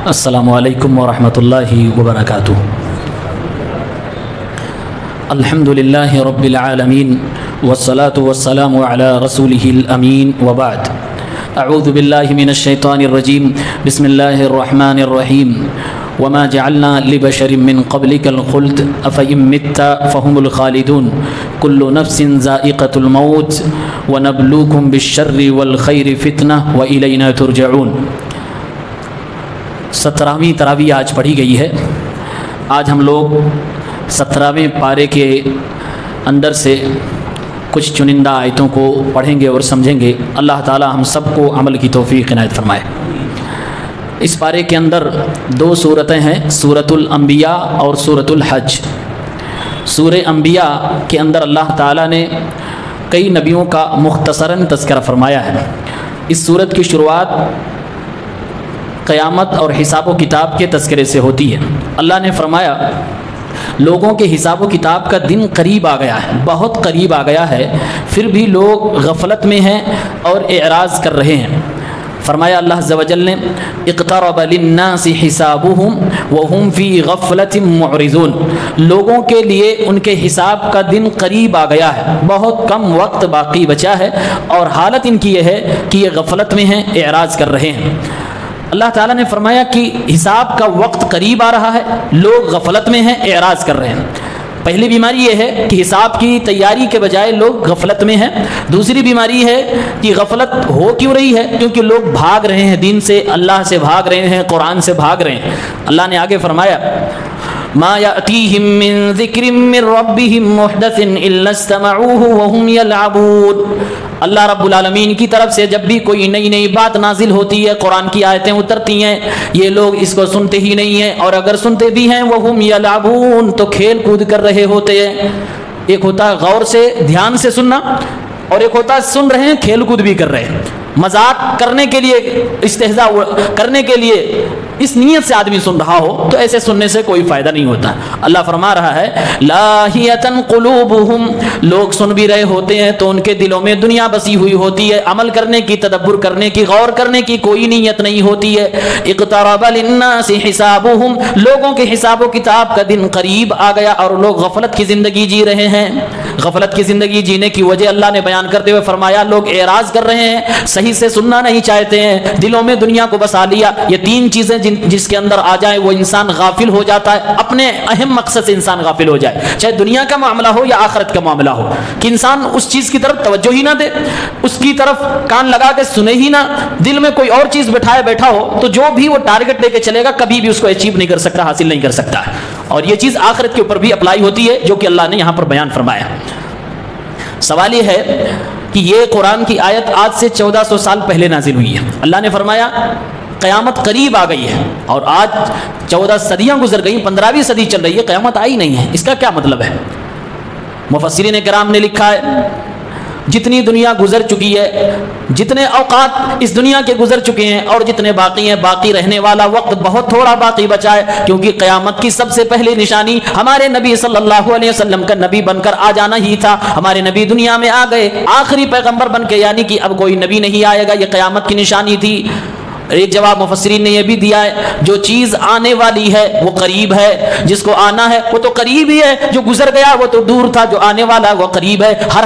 السلام علیکم ورحمۃ اللہ وبرکاتہ۔ الحمد للہ رب العالمین والصلاة والسلام علی رسولہ الامین وبعد۔ اعوذ باللہ من الشیطان الرجیم، بسم اللہ الرحمن الرحیم۔ وما جعلنا لبشر من قبلك الخلد افإن مت فهم الخالدون كل نفس ذائقة الموت ونبلوكم بالشر والخير فتنة وإلينا ترجعون۔ 17ویں تراویح آج پڑھی گئی ہے۔ آج ہم لوگ 17ویں پارے کے اندر سے کچھ چنندہ آیتوں کو پڑھیں گے اور سمجھیں گے۔ اللہ تعالی ہم سب کو عمل کی توفیق عنایت فرمائے۔ اس پارے کے اندر 2 صورتیں ہیں، سورۃ الانبیاء اور سورۃ الحج۔ سورہ انبیاء کے اندر اللہ تعالیٰ نے کئی نبیوں کا مختصراً تذکرہ فرمایا ہے۔ اس سورت کی شروعات قیامت اور حساب و کتاب کے تذکرے سے ہوتی ہے۔ اللہ نے فرمایا لوگوں کے حساب و کتاب کا دن قریب آ گیا ہے، بہت قریب آ گیا ہے، پھر بھی لوگ غفلت میں ہیں اور اعراض کر رہے ہیں۔ فرمایا اللہ عز و جل نے اقترب للناس حسابهم وهم فی غفلۃ معرضون، لوگوں کے لیے ان کے حساب کا دن قریب آ گیا ہے، بہت کم وقت باقی بچا ہے اور حالت ان کی یہ ہے کہ یہ غفلت میں ہیں، اعراض کر رہے ہیں۔ اللہ تعالیٰ نے فرمایا کہ حساب کا وقت قریب آ رہا ہے، لوگ غفلت میں ہیں، اعراض کر رہے ہیں۔ پہلی بیماری یہ ہے کہ حساب کی تیاری کے بجائے لوگ غفلت میں ہیں۔ دوسری بیماری ہے کہ غفلت ہو کیوں رہی ہے؟ کیونکہ لوگ بھاگ رہے ہیں دین سے، اللہ سے بھاگ رہے ہیں، قرآن سے بھاگ رہے ہیں۔ اللہ نے آگے فرمایا ما یأتیہم من ذکر من ربہم محدث الا استمعوہ وہم یلعبون۔ اللہ رب العالمین کی طرف سے جب بھی کوئی نئی بات نازل ہوتی ہے، قرآن کی آیتیں اترتی ہیں، یہ لوگ اس کو سنتے ہی نہیں ہیں، اور اگر سنتے بھی ہیں وہم یلعبون تو کھیل کود کر رہے ہوتے ہیں۔ ایک ہوتا ہے غور سے دھیان سے سننا، اور ایک ہوتا ہے سن رہے ہیں کھیل کود بھی کر رہے ہیں، مذاق کرنے کے لیے، استہزاء کرنے کے لیے اس نیت سے آدمی سن رہا ہو تو ایسے سننے سے کوئی فائدہ نہیں ہوتا۔ اللہ فرما رہا ہے لاہیۃ قلوبہم، لوگ سن بھی رہے ہوتے ہیں تو ان کے دلوں میں دنیا بسی ہوئی ہوتی ہے، عمل کرنے کی، تدبر کرنے کی، غور کرنے کی کوئی نیت نہیں ہوتی ہے۔ اقترب للناس حسابہم، لوگوں کے حساب و کتاب کا دن قریب آ گیا اور لوگ غفلت کی زندگی جی رہے ہیں۔ غفلت کی زندگی جینے کی وجہ اللہ نے بیان کرتے ہوئے فرمایا لوگ اعراض کر رہے ہیں، صحیح سے سننا نہیں چاہتے ہیں، دلوں میں دنیا کو بسا لیا۔ یہ 3 چیزیں جس کے اندر آ جائے وہ انسان غافل ہو جاتا ہے، اپنے اہم مقصد سے انسان غافل ہو جائے، چاہے دنیا کا معاملہ ہو یا آخرت کا معاملہ ہو، کہ انسان اس چیز کی طرف توجہ ہی نہ دے، اس کی طرف کان لگا کے سنے ہی نہ، دل میں کوئی اور چیز بٹھائے بیٹھا ہو تو جو بھی وہ ٹارگٹ لے کے چلے گا کبھی بھی اس کو اچیو نہیں کر سکتا، حاصل نہیں کر سکتا۔ اور یہ چیز آخرت کے اوپر بھی اپلائی ہوتی ہے جو کہ اللہ نے یہاں پر بیان فرمایا۔ سوال یہ ہے کہ یہ قرآن کی آیت آج سے 1400 سال پہلے نازل ہوئی ہے۔ اللہ نے فرمایا قیامت قریب آ گئی ہے، اور آج 14 صدیاں گزر گئی، 15ویں صدی چل رہی ہے، قیامت آئی نہیں ہے۔ اس کا کیا مطلب ہے؟ مفسرین کرام نے لکھا ہے جتنی دنیا گزر چکی ہے، جتنے اوقات اس دنیا کے گزر چکے ہیں اور جتنے باقی ہیں، باقی رہنے والا وقت بہت تھوڑا باقی بچا ہے، کیونکہ قیامت کی سب سے پہلی نشانی ہمارے نبی صلی اللہ علیہ وسلم کا نبی بن کر آ جانا ہی تھا۔ ہمارے نبی دنیا میں آ گئے آخری پیغمبر بن کے، یعنی کہ اب کوئی نبی نہیں آئے گا، یہ قیامت کی نشانی تھی۔ ایک جواب مفسرین نے یہ بھی دیا ہے جو چیز آنے والی ہے وہ قریب ہے، جس کو آنا ہے وہ تو قریب ہی ہے، جو گزر گیا وہ تو دور تھا، جو آنے والا وہ قریب ہے۔ ہر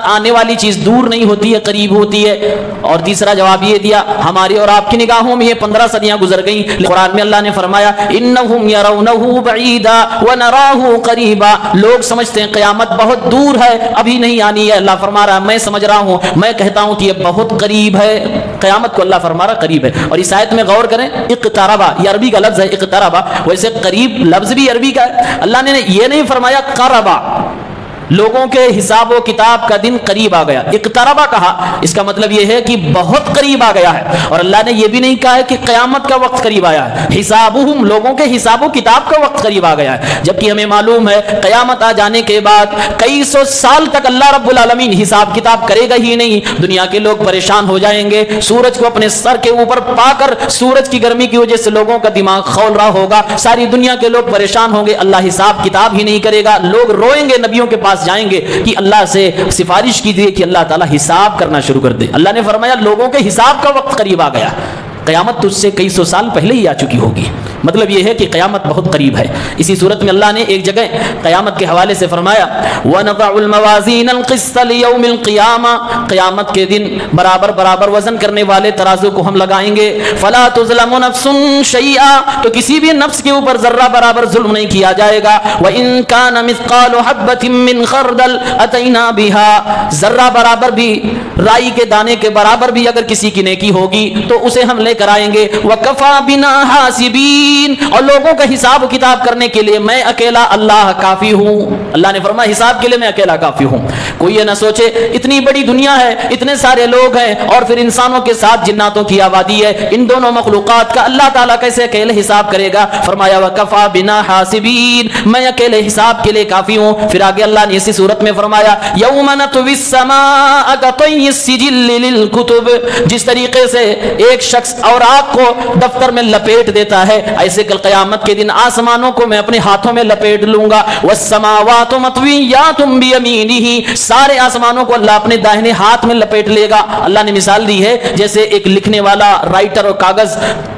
آنے والی چیز دور نہیں ہوتی ہے، قریب ہوتی ہے۔ اور تیسرا جواب یہ دیا ہماری اور آپ کی نگاہوں میں یہ 15 صدیاں گزر گئیں، قرآن میں اللہ نے فرمایا انہم یرونہ بعیدا ونراہ قریبا، لوگ سمجھتے ہیں قیامت بہت دور ہے، ابھی نہیں آنی ہے۔ اللہ فرما رہا ہے میں سمجھ رہا ہوں، میں کہتا ہوں کہ یہ بہت قریب ہے، قیامت کو اللہ فرما رہا قریب ہے۔ اور اس آیت میں غور کریں، اقتربا یہ عربی کا لفظ ہے، اقتربا ویسے قریب لفظ بھی عربی کا ہے۔ اللہ نے یہ نہیں فرمایا قربا، لوگوں کے حساب و کتاب کا دن قریب آ گیا، اقتربا کہا، اس کا مطلب یہ ہے کہ بہت قریب آ گیا ہے۔ اور اللہ نے یہ بھی نہیں کہا ہے کہ قیامت کا وقت قریب آیا ہے، حسابہم لوگوں کے حساب و کتاب کا وقت قریب آ گیا ہے، جبکہ ہمیں معلوم ہے قیامت آ جانے کے بعد کئی سو سال تک اللہ رب العالمین حساب کتاب کرے گا ہی نہیں۔ دنیا کے لوگ پریشان ہو جائیں گے، سورج کو اپنے سر کے اوپر پا کر سورج کی گرمی کی وجہ سے لوگوں کا دماغ کھول رہا ہوگا، ساری دنیا کے لوگ پریشان ہوں گے، اللہ حساب کتاب ہی نہیں کرے گا، لوگ روئیں گے، نبیوں کے پاس جائیں گے کہ اللہ سے سفارش کیجیے کہ اللہ تعالیٰ حساب کرنا شروع کر دے۔ اللہ نے فرمایا لوگوں کے حساب کا وقت قریب آ گیا، قیامت تجھ سے کئی سو سال پہلے ہی آ چکی ہوگی. مطلب یہ ہے کہ قیامت بہت قریب ہے. اسی صورت میں اللہ نے ایک جگہ قیامت کے حوالے سے فرمایا وَنَضَعُ الْمَوَازِينَ الْقِسْطَ لِيَوْمِ الْقِيَامَةِ, قیامت کے دن برابر برابر وزن کرنے والے ترازو کو ہم لگائیں گے. فَلَا تُظْلَمُ نَفْسٌ شَيْئًا, تو کسی بھی نفس کے اوپر ذرہ برابر ظلم نہیں کیا جائے گا. وَإِن كَانَ مِثْقَالُ حَبَّةٍ مِّنْ خَرْدَلٍ أَتَيْنَا بِهَا, ذرہ برابر بھی, رائی کے دانے کے برابر بھی اگر کسی کی نیکی ہوگی تو اسے ہم لے کر آئیں گے. وَكَفَى بِنَا حَاسِبِينَ, اور لوگوں کا حساب و کتاب کرنے کے لیے میں اکیلا اللہ کافی ہوں. اللہ نے فرمایا حساب کے لیے میں اکیلا کافی ہوں. کوئی یہ نہ سوچے اتنی بڑی دنیا ہے, اتنے سارے لوگ ہیں, اور پھر انسانوں کے ساتھ جناتوں کی آبادی ہے, ان دونوں مخلوقات کا اللہ تعالیٰ کیسے اکیلے حساب کرے گا. فرمایا وَكَفَى بِنَا حَاسِبِينَ, میں اکیلے حساب کے لیے کافی ہوں. پھر آگے اللہ نے اسی صورت میں فرمایا يَوْمَ نَطْوِي السَّمَاءَ كَطَيِّ السِّجِلِّ لِلْكُتُبِ, جس طریقے سے ایک شخص اوراق کو دفتر میں لپیٹ دیتا ہے, ایسے کل قیامت کے دن آسمانوں کو میں اپنے ہاتھوں میں لپیٹ لوں گا. وَالسَّمَاوَاتُ مَطْوِيَّاتٌ بِيَمِينِهِ, سارے آسمانوں کو اللہ اپنے داہنے ہاتھ میں لپیٹ لے گا. اللہ نے مثال دی ہے جیسے ایک لکھنے والا رائٹر اور کاغذ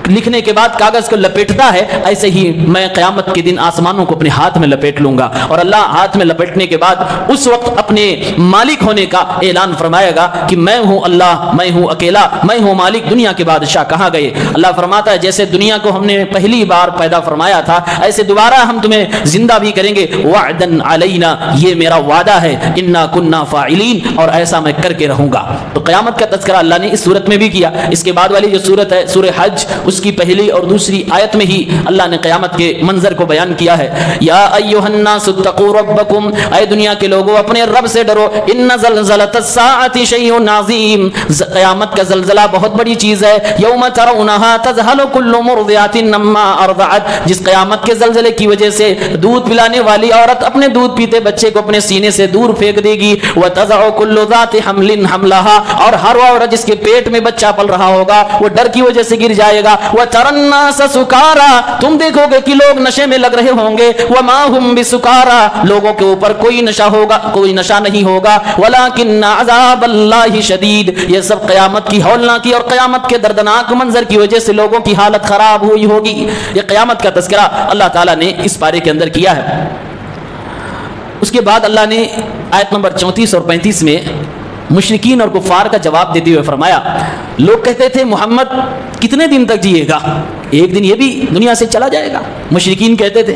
لکھنے کے بعد کاغذ کو لپیٹتا ہے, ایسے ہی میں قیامت کے دن آسمانوں کو اپنے ہاتھ میں لپیٹ لوں گا. اور اللہ ہاتھ میں لپیٹنے کے بعد اس وقت اپنے مالک ہونے کا اعلان فرمائے گا کہ میں ہوں اللہ, میں ہوں اکیلا, میں ہوں مالک, دنیا کے بادشاہ کہاں گئے. اللہ فرماتا ہے جیسے دنیا کو ہم نے پہلی بار پیدا فرمایا تھا ایسے دوبارہ ہم تمہیں زندہ بھی کریں گے. وعدن علینا, یہ میرا وعدہ ہے, انا کننا فاعلین, اور ایسا میں کر کے رہوں گا. تو قیامت کا تذکرہ اللہ نے اس صورت میں بھی کیا. اس کے بعد والی جو صورت ہے سورہ حج, اس کی پہلی اور دوسری آیت میں ہی اللہ نے قیامت کے منظر کو بیان کیا ہے. یا ایھا الناس اتقوا ربکم, اے دنیا کے لوگوں اپنے رب سے ڈرو. ان زلزلۃ الساعۃ شیء عظیم, قیامت کا زلزلہ بہت بڑی چیز ہے. یوم ترونها تذهل كل مرضعۃ عما ارضعت, جس قیامت کے زلزلے کی وجہ سے دودھ پلانے والی عورت اپنے دودھ پیتے بچے کو اپنے سینے سے دور پھینک دے گی. وتضع كل ذات حمل حملها, اور ہر عورت جس کے پیٹ میں بچہ پل رہا ہوگا وہ ڈر کی وجہ سے گر جائے گا. وترى الناس سکارا, تم دیکھو گے کہ لوگ نشے میں لگ رہے ہوں گے. وما هم بسکارا, لوگوں کے اوپر کوئی نشہ ہوگا, کوئی نشہ نہیں ہوگا. ولكن عذاب اللہ شدید, یہ سب قیامت کی ہولناکی اور قیامت کے دردناک منظر کی وجہ سے لوگوں کی حالت خراب ہوئی ہوگی. یہ قیامت کا تذکرہ اللہ تعالیٰ نے اس پارے کے اندر کیا ہے. اس کے بعد اللہ نے آیت نمبر 34 اور 35 میں مشرکین اور کفار کا جواب دیتے ہوئے فرمایا, لوگ کہتے تھے محمد کتنے دن تک جیے گا, ایک دن یہ بھی دنیا سے چلا جائے گا. مشرکین کہتے تھے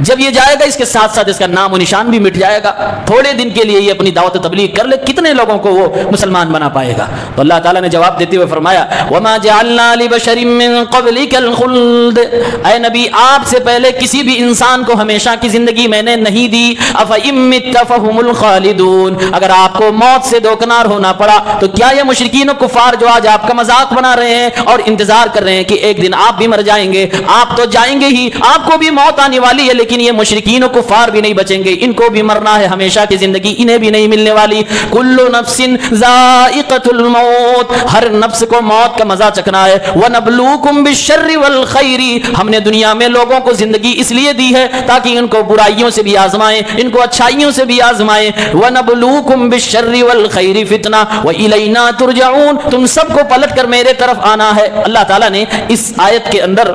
جب یہ جائے گا اس کے ساتھ ساتھ اس کا نام و نشان بھی مٹ جائے گا, تھوڑے دن کے لیے یہ اپنی دعوت تبلیغ کر لے, کتنے لوگوں کو وہ مسلمان بنا پائے گا. تو اللہ تعالیٰ نے جواب دیتے ہوئے فرمایا وما جعلنا لبشر من قبلک الخلد, اے نبی آپ سے پہلے کسی بھی انسان کو ہمیشہ کی زندگی میں نے نہیں دی. افئن مت فهم الخالدون, اگر آپ کو موت سے دوکنار ہونا پڑا تو کیا یہ مشرکین و کفار جو آج آپ کا مذاق بنا رہے ہیں اور انتظار کر رہے ہیں کہ ایک دن آپ بھی مر جائیں گے, آپ تو جائیں گے ہی, آپ کو بھی موت آنے والی ہے, لیکن یہ مشرکین و کفار بھی نہیں بچیں گے, ان کو بھی مرنا ہے, ہمیشہ کی زندگی انہیں بھی نہیں ملنے والی. کل نفس ذائقۃ الموت, ہر نفس کو موت کا مزہ چکھنا ہے. ونبلوکم بالشر والخیر, ہم نے دنیا میں لوگوں کو زندگی اس لیے دی ہے تاکہ ان کو برائیوں سے بھی آزمائیں, ان کو اچھائیوں سے بھی آزمائیں. ونبلوکم بالشر والخیر فتنہ والینا ترجعون, تم سب کو پلٹ کر میرے طرف آنا ہے. اللہ تعالیٰ نے اس آیت کے اندر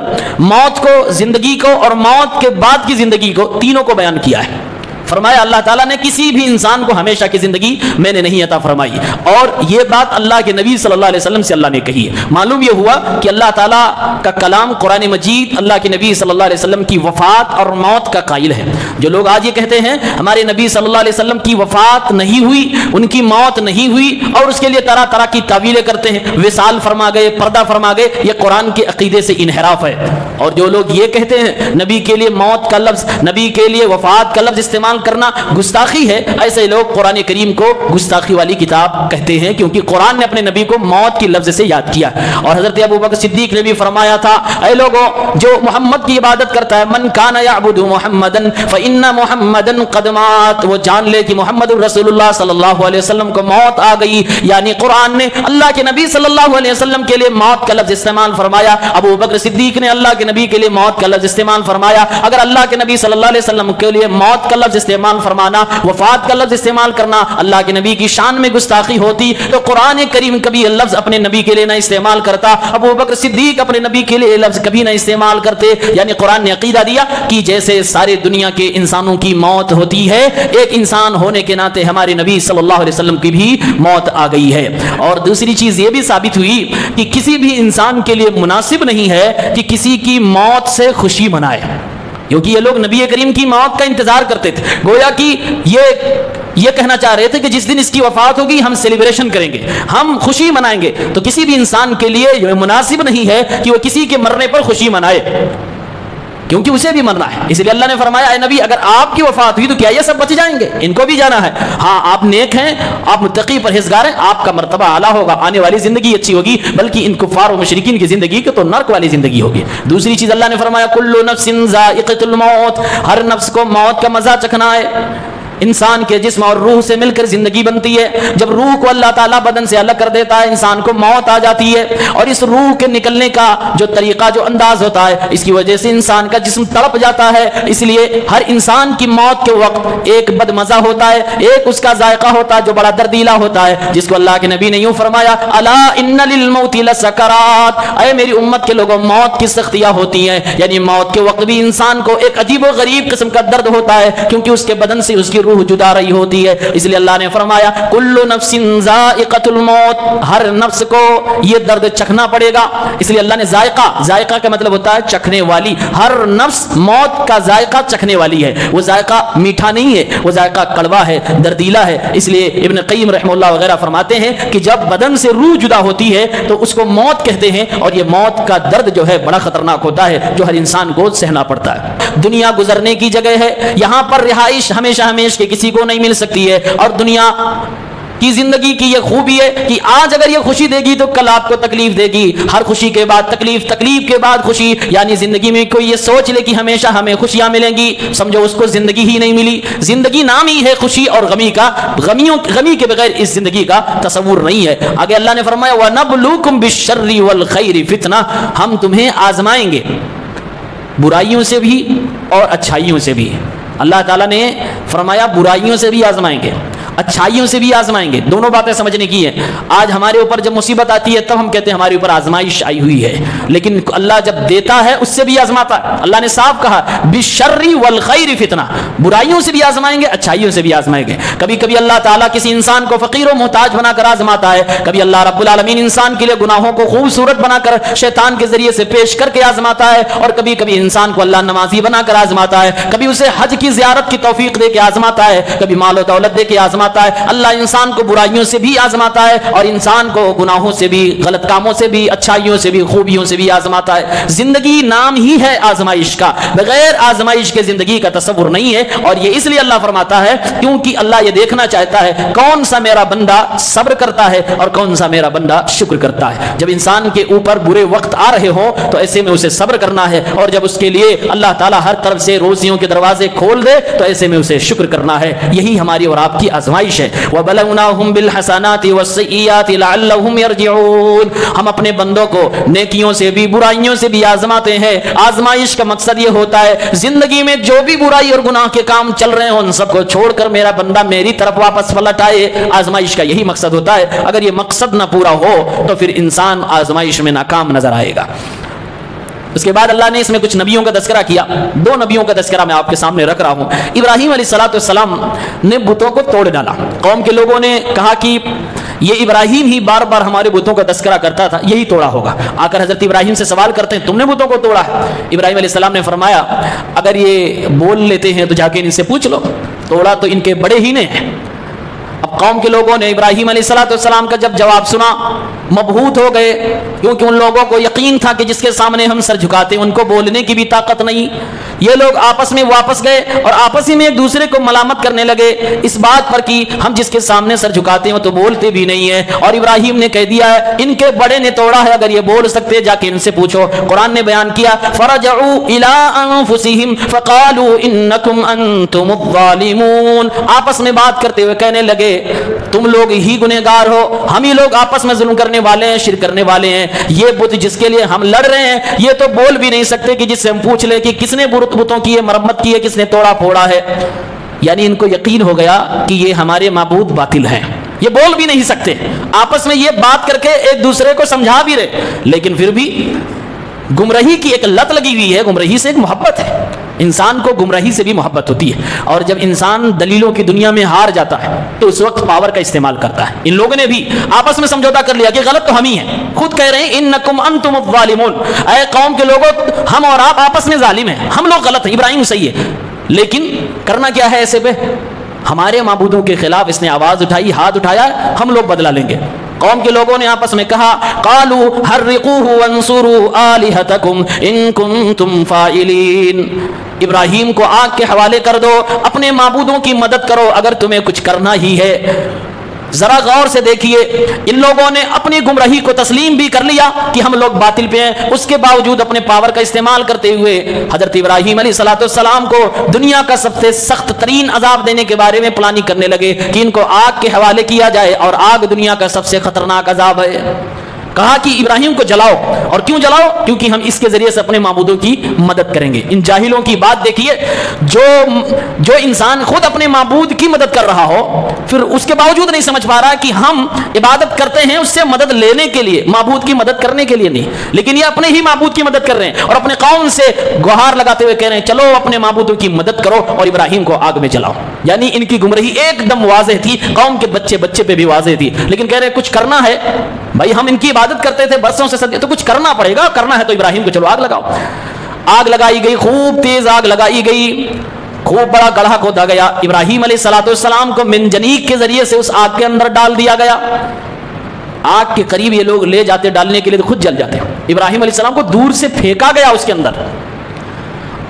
موت کو, زندگی کو اور موت کے بعد کی زندگی کو, تینوں کو بیان کیا ہے. فرمایا اللہ تعالیٰ نے کسی بھی انسان کو ہمیشہ کی زندگی میں نے نہیں عطا فرمائی, اور یہ بات اللہ کے نبی صلی اللہ علیہ وسلم سے اللہ نے کہی ہے. معلوم یہ ہوا کہ اللہ تعالیٰ کا کلام قرآن مجید اللہ کے نبی صلی اللہ علیہ وسلم کی وفات اور موت کا قائل ہے. جو لوگ آج یہ کہتے ہیں ہمارے نبی صلی اللہ علیہ وسلم کی وفات نہیں ہوئی, ان کی موت نہیں ہوئی, اور اس کے لیے طرح طرح کی تعویلیں کرتے ہیں, وصال فرما گئے, پردہ فرما گئے, یہ قرآن کے عقیدے سے انحراف ہے. اور جو لوگ یہ کہتے ہیں نبی کے لیے موت کا لفظ, نبی کے لیے وفات کا لفظ استعمال کرنا گستاخی ہے, ایسے لوگ قرآن کریم کو گستاخی والی کتاب کہتے ہیں, کیونکہ قرآن نے اپنے نبی کو موت کی لفظ سے یاد کیا. اور حضرت ابوبکر صدیق نے بھی فرمایا تھا, اے لوگوں جو محمد کی عبادت کرتا ہے, من کان یعبد محمدا فإن محمدا قد مات, وہ جان لے کہ محمد رسول اللہ صلی اللہ علیہ وسلم کو موت آ گئی. یعنی قرآن نے اللہ کے نبی صلی اللہ علیہ وسلم کے لیے موت کا لفظ استعمال فرمایا, ابوبکر صدیق نے اللہ کے نبی کے لیے موت کا لفظ استعمال فرمایا. اگر اللہ کے نبی صلی اللہ علیہ وسلم کے لیے موت کا لفظ استعمال فرمانا, وفات کا لفظ استعمال کرنا اللہ کے نبی کی شان میں گستاخی ہوتی. تو قرآن کریم کبھی یہ لفظ اپنے نبی کے لیے نہ استعمال کرتا, ابو بکر صدیق اپنے نبی کے لیے لفظ کبھی نہ استعمال کرتے. یعنی قرآن نے عقیدہ دیا کہ جیسے سارے دنیا کے انسانوں کی موت ہوتی ہے, ایک انسان ہونے کے ناطے ہمارے نبی صلی اللہ علیہ وسلم کی بھی موت آ گئی ہے. اور دوسری چیز یہ بھی ثابت ہوئی کہ کسی بھی انسان کے لیے مناسب نہیں ہے کہ کسی کی موت سے خوشی منائے, کیونکہ یہ لوگ نبی کریم کی موت کا انتظار کرتے تھے. گویا کہ یہ کہنا چاہ رہے تھے کہ جس دن اس کی وفات ہوگی ہم سیلیبریشن کریں گے, ہم خوشی منائیں گے. تو کسی بھی انسان کے لیے یہ مناسب نہیں ہے کہ وہ کسی کے مرنے پر خوشی منائے, کیونکہ اسے بھی مرنا ہے. اس لیے اللہ نے فرمایا اے نبی اگر آپ کی وفات ہوئی تو کیا یہ سب بچ جائیں گے؟ ان کو بھی جانا ہے. ہاں آپ نیک ہیں, آپ متقی پرہیزگار ہیں, آپ کا مرتبہ اعلیٰ ہوگا, آنے والی زندگی اچھی ہوگی, بلکہ ان کفار و مشرکین کی زندگی کے تو نرک والی زندگی ہوگی. دوسری چیز اللہ نے فرمایا کل نفس ذائقۃ الموت, ہر نفس کو موت کا مزہ چکھنا ہے. انسان کے جسم اور روح سے مل کر زندگی بنتی ہے. جب روح کو اللہ تعالیٰ بدن سے الگ کر دیتا ہے انسان کو موت آ جاتی ہے, اور اس روح کے نکلنے کا جو طریقہ جو انداز ہوتا ہے اس کی وجہ سے انسان کا جسم تڑپ جاتا ہے. اس لیے ہر انسان کی موت کے وقت ایک بد مزہ ہوتا ہے, ایک اس کا ذائقہ ہوتا ہے جو بڑا دردیلا ہوتا ہے, جس کو اللہ کے نبی نے یوں فرمایا الا ان للموت لسکرات, اے میری امت کے لوگوں موت کی سختیاں ہوتی ہیں. یعنی موت کے وقت بھی انسان کو ایک عجیب و غریب قسم کا درد ہوتا ہے, کیونکہ اس کے بدن سے اس کی روح جدا رہی ہوتی ہے. اس لیے اللہ نے فرمایا کل نفس ذائقۃ الموت, ہر نفس کو یہ درد چکھنا پڑے گا. اس لیے اللہ نے ذائقہ کا مطلب ہوتا ہے چکھنے والی, ہر نفس موت کا ذائقہ چکھنے والی ہے. وہ ذائقہ میٹھا نہیں ہے, وہ ذائقہ کڑوا ہے, دردیلا ہے. اس لیے ابن قیم رحمہ اللہ وغیرہ فرماتے ہیں کہ جب بدن سے روح جدا ہوتی ہے تو اس کو موت کہتے ہیں, اور یہ موت کا درد جو ہے بڑا خطرناک ہوتا ہے جو ہر انسان کو سہنا پڑتا ہے. دنیا گزرنے کی جگہ ہے, یہاں پر رہائش ہمیشہ ہمیشہ کے کسی کو نہیں مل سکتی ہے. اور دنیا کی زندگی کی یہ خوبی ہے کہ آج اگر یہ خوشی دے گی تو کل آپ کو تکلیف دے گی, ہر خوشی کے بعد تکلیف, تکلیف کے بعد خوشی. یعنی زندگی میں کوئی یہ سوچ لے کہ ہمیشہ ہمیں خوشیاں ملیں گی, سمجھو اس کو زندگی ہی نہیں ملی. زندگی نام ہی ہے خوشی اور غمی کا, غمی کے بغیر اس زندگی کا تصور نہیں ہے. آگے اللہ نے فرمایا وَنَبْلُوكُمْ بِالشَّرِّ وَالْخَيْرِ فِتْنَةً, ہم تمہیں آزمائیں گے برائیوں سے بھی اور اچھائیوں سے بھی. اللہ تعالیٰ نے فرمایا برائیوں سے بھی آزمائیں گے, اچھائیوں سے بھی آزمائیں گے. دونوں باتیں سمجھنے کی ہیں. آج ہمارے اوپر جب مصیبت آتی ہے تب ہم کہتے ہیں ہمارے اوپر آزمائش آئی ہوئی ہے, لیکن اللہ جب دیتا ہے اس سے بھی آزماتا ہے. اللہ نے صاف کہا بالشر والخیر فتنہ, برائیوں سے بھی آزمائیں گے, اچھائیوں سے بھی آزمائیں گے. کبھی کبھی اللہ تعالیٰ کسی انسان کو فقیر و محتاج بنا کر آزماتا ہے, کبھی اللہ رب العالمین انسان کے لیے گناہوں کو خوبصورت بنا کر شیطان کے ذریعے سے پیش کر کے آزماتا ہے, اور کبھی کبھی انسان کو اللہ نمازی بنا کر آزماتا ہے, کبھی اسے حج کی زیارت کی توفیق دے کے آزماتا ہے, کبھی مال و دولت دے کے آزماتا ہے. اللہ انسان کو برائیوں سے بھی آزماتا ہے اور انسان کو گناہوں سے بھی, غلط کاموں سے بھی, اچھائیوں سے بھی, خوبیوں سے بھی آزماتا ہے. زندگی نام ہی ہے آزمائش کا, بغیر آزمائش کے زندگی کا تصور نہیں ہے. اور یہ اس لیے اللہ فرماتا ہے کیونکہ اللہ یہ دیکھنا چاہتا ہے کون سا میرا بندہ صبر کرتا ہے اور کون سا میرا بندہ شکر کرتا ہے. جب انسان کے اوپر برے وقت آ رہے ہوں تو ایسے میں اسے صبر کرنا ہے, اور جب اس کے لیے اللہ تعالیٰ ہر طرف سے روزیوں کے دروازے کھول دے تو ایسے میں اسے شکر کرنا ہے. یہی ہماری اور آپ کی آزمائش ہے. وَبَلَوْنَاهُمْ بِالْحَسَنَاتِ وَالسَّيِّئَاتِ لَعَلَّهُمْ يَرْجِعُونَ, ہم اپنے بندوں کو نیکیوں سے بھی برائیوں سے بھی آزماتے ہیں. آزمائش کا مقصد یہ ہوتا ہے زندگی میں جو بھی برائی اور گناہ کے کام چل رہے ہیں ان سب کو چھوڑ کر میرا بندہ میری طرف واپس پلٹ آئے. آزمائش کا یہی مقصد ہوتا ہے. اگر یہ مقصد نہ پورا ہو تو پھر انسان آزمائش میں ناکام نظر آئے گا. اس کے بعد اللہ نے اس میں کچھ نبیوں کا تذکرہ کیا. دو نبیوں کا تذکرہ میں آپ کے سامنے رکھ رہا ہوں. ابراہیم علیہ السلام نے بتوں کو توڑ ڈالا. قوم کے لوگوں نے کہا کہ یہ ابراہیم ہی بار بار ہمارے بتوں کا تذکرہ کرتا تھا, یہی توڑا ہوگا. آ کر حضرت ابراہیم سے سوال کرتے ہیں تم نے بتوں کو توڑا ہے؟ ابراہیم علیہ السلام نے فرمایا اگر یہ بول لیتے ہیں تو جا کے ان سے پوچھ لو, توڑا تو ان کے بڑے ہی نے. اب قوم کے لوگوں نے ابراہیم علیہ السلام کا جب جواب سنا مبہوت ہو گئے, کیونکہ ان لوگوں کو یقین تھا کہ جس کے سامنے ہم سر جھکاتے ہیں ان کو بولنے کی بھی طاقت نہیں. یہ لوگ آپس میں واپس گئے اور آپس ہی میں ایک دوسرے کو ملامت کرنے لگے اس بات پر کہ ہم جس کے سامنے سر جھکاتے ہیں تو بولتے بھی نہیں ہیں. اور ابراہیم نے کہہ دیا ہے ان کے بڑے نے توڑا ہے, اگر یہ بول سکتے جا کے ان سے پوچھو. قرآن نے بیان کیا فرجعوا الى انفسهم فقالوا انکم انتم الظالمون, آپس میں بات کرتے ہوئے کہنے لگے تم لوگ ہی گنہگار ہو, ہم ہی لوگ آپس میں ظلم کرنے والے ہیں, شرک کرنے والے ہیں. یہ بت جس کے لیے ہم لڑ رہے ہیں یہ تو بول بھی نہیں سکتے کہ جس سے ہم پوچھ لیں کہ کس نے بتوں کی مرمت کی ہے, کس نے توڑا پھوڑا ہے. یعنی ان کو یقین ہو گیا کہ یہ ہمارے معبود باطل ہیں، یہ بول بھی نہیں سکتے، آپس میں یہ بات کر کے ایک دوسرے کو سمجھا بھی رہے، لیکن پھر بھی گمراہی کی ایک لت لگی ہوئی ہے، گمراہی سے ایک محبت ہے، انسان کو گمراہی سے بھی محبت ہوتی ہے، اور جب انسان دلیلوں کی دنیا میں ہار جاتا ہے تو اس وقت پاور کا استعمال کرتا ہے۔ ان لوگوں نے بھی آپس میں سمجھوتا کر لیا کہ غلط تو ہم ہی ہیں، خود کہہ رہے ہیں انکم انتم الظالمون، اے قوم کے لوگوں ہم اور آپ آپس میں ظالم ہیں، ہم لوگ غلط ہیں، ابراہیم صحیح ہے، لیکن کرنا کیا ہے ایسے پہ؟ ہمارے معبودوں کے خلاف اس نے آواز اٹھائی، ہاتھ اٹھایا، ہم لوگ بدلہ لیں گے۔ قوم کے لوگوں نے آپس میں کہا قالوا حرقوه وانصروا آلهتكم ان کنتم فاعلین، ابراہیم کو آگ کے حوالے کر دو، اپنے معبودوں کی مدد کرو اگر تمہیں کچھ کرنا ہی ہے۔ ذرا غور سے دیکھیے، ان لوگوں نے اپنی گمراہی کو تسلیم بھی کر لیا کہ ہم لوگ باطل پہ ہیں، اس کے باوجود اپنے پاور کا استعمال کرتے ہوئے حضرت ابراہیم علیہ السلام کو دنیا کا سب سے سخت ترین عذاب دینے کے بارے میں پلاننگ کرنے لگے کہ ان کو آگ کے حوالے کیا جائے، اور آگ دنیا کا سب سے خطرناک عذاب ہے۔ کہا کہ ابراہیم کو جلاؤ، اور کیوں جلاؤ؟ کیونکہ ہم اس کے ذریعے سے اپنے معبودوں کی مدد کریں گے۔ ان جاہلوں کی بات دیکھیے، جو انسان خود اپنے معبود کی مدد کر رہا ہو، پھر اس کے باوجود نہیں سمجھ پا رہا کہ ہم عبادت کرتے ہیں اس سے مدد لینے کے لیے، معبود کی مدد کرنے کے لیے نہیں، لیکن یہ اپنے ہی معبود کی مدد کر رہے ہیں، اور اپنے قوم سے گہار لگاتے ہوئے کہہ رہے ہیں چلو اپنے معبودوں کی مدد کرو اور ابراہیم کو آگ میں جلاؤ۔ یعنی ان کی گمراہی ایک دم واضح تھی، قوم کے بچے پہ بھی واضح تھی، لیکن کہہ رہے کچھ کرنا ہے بھائی، ہم ان کی عبادت کرتے تھے برسوں سے صدیوں، تو کچھ کرنا پڑے گا، کرنا ہے تو ابراہیم کو چلو آگ لگاؤ۔ آگ لگائی گئی، خوب تیز آگ لگائی گئی، خوب بڑا گڑھا کھودا گیا، ابراہیم علیہ السلام کو منجنیق کے ذریعے سے اس آگ کے اندر ڈال دیا گیا۔ آگ کے قریب یہ لوگ لے جاتے ڈالنے کے لیے تو خود جل جاتے، ابراہیم علیہ السلام کو دور سے پھینکا گیا اس کے اندر۔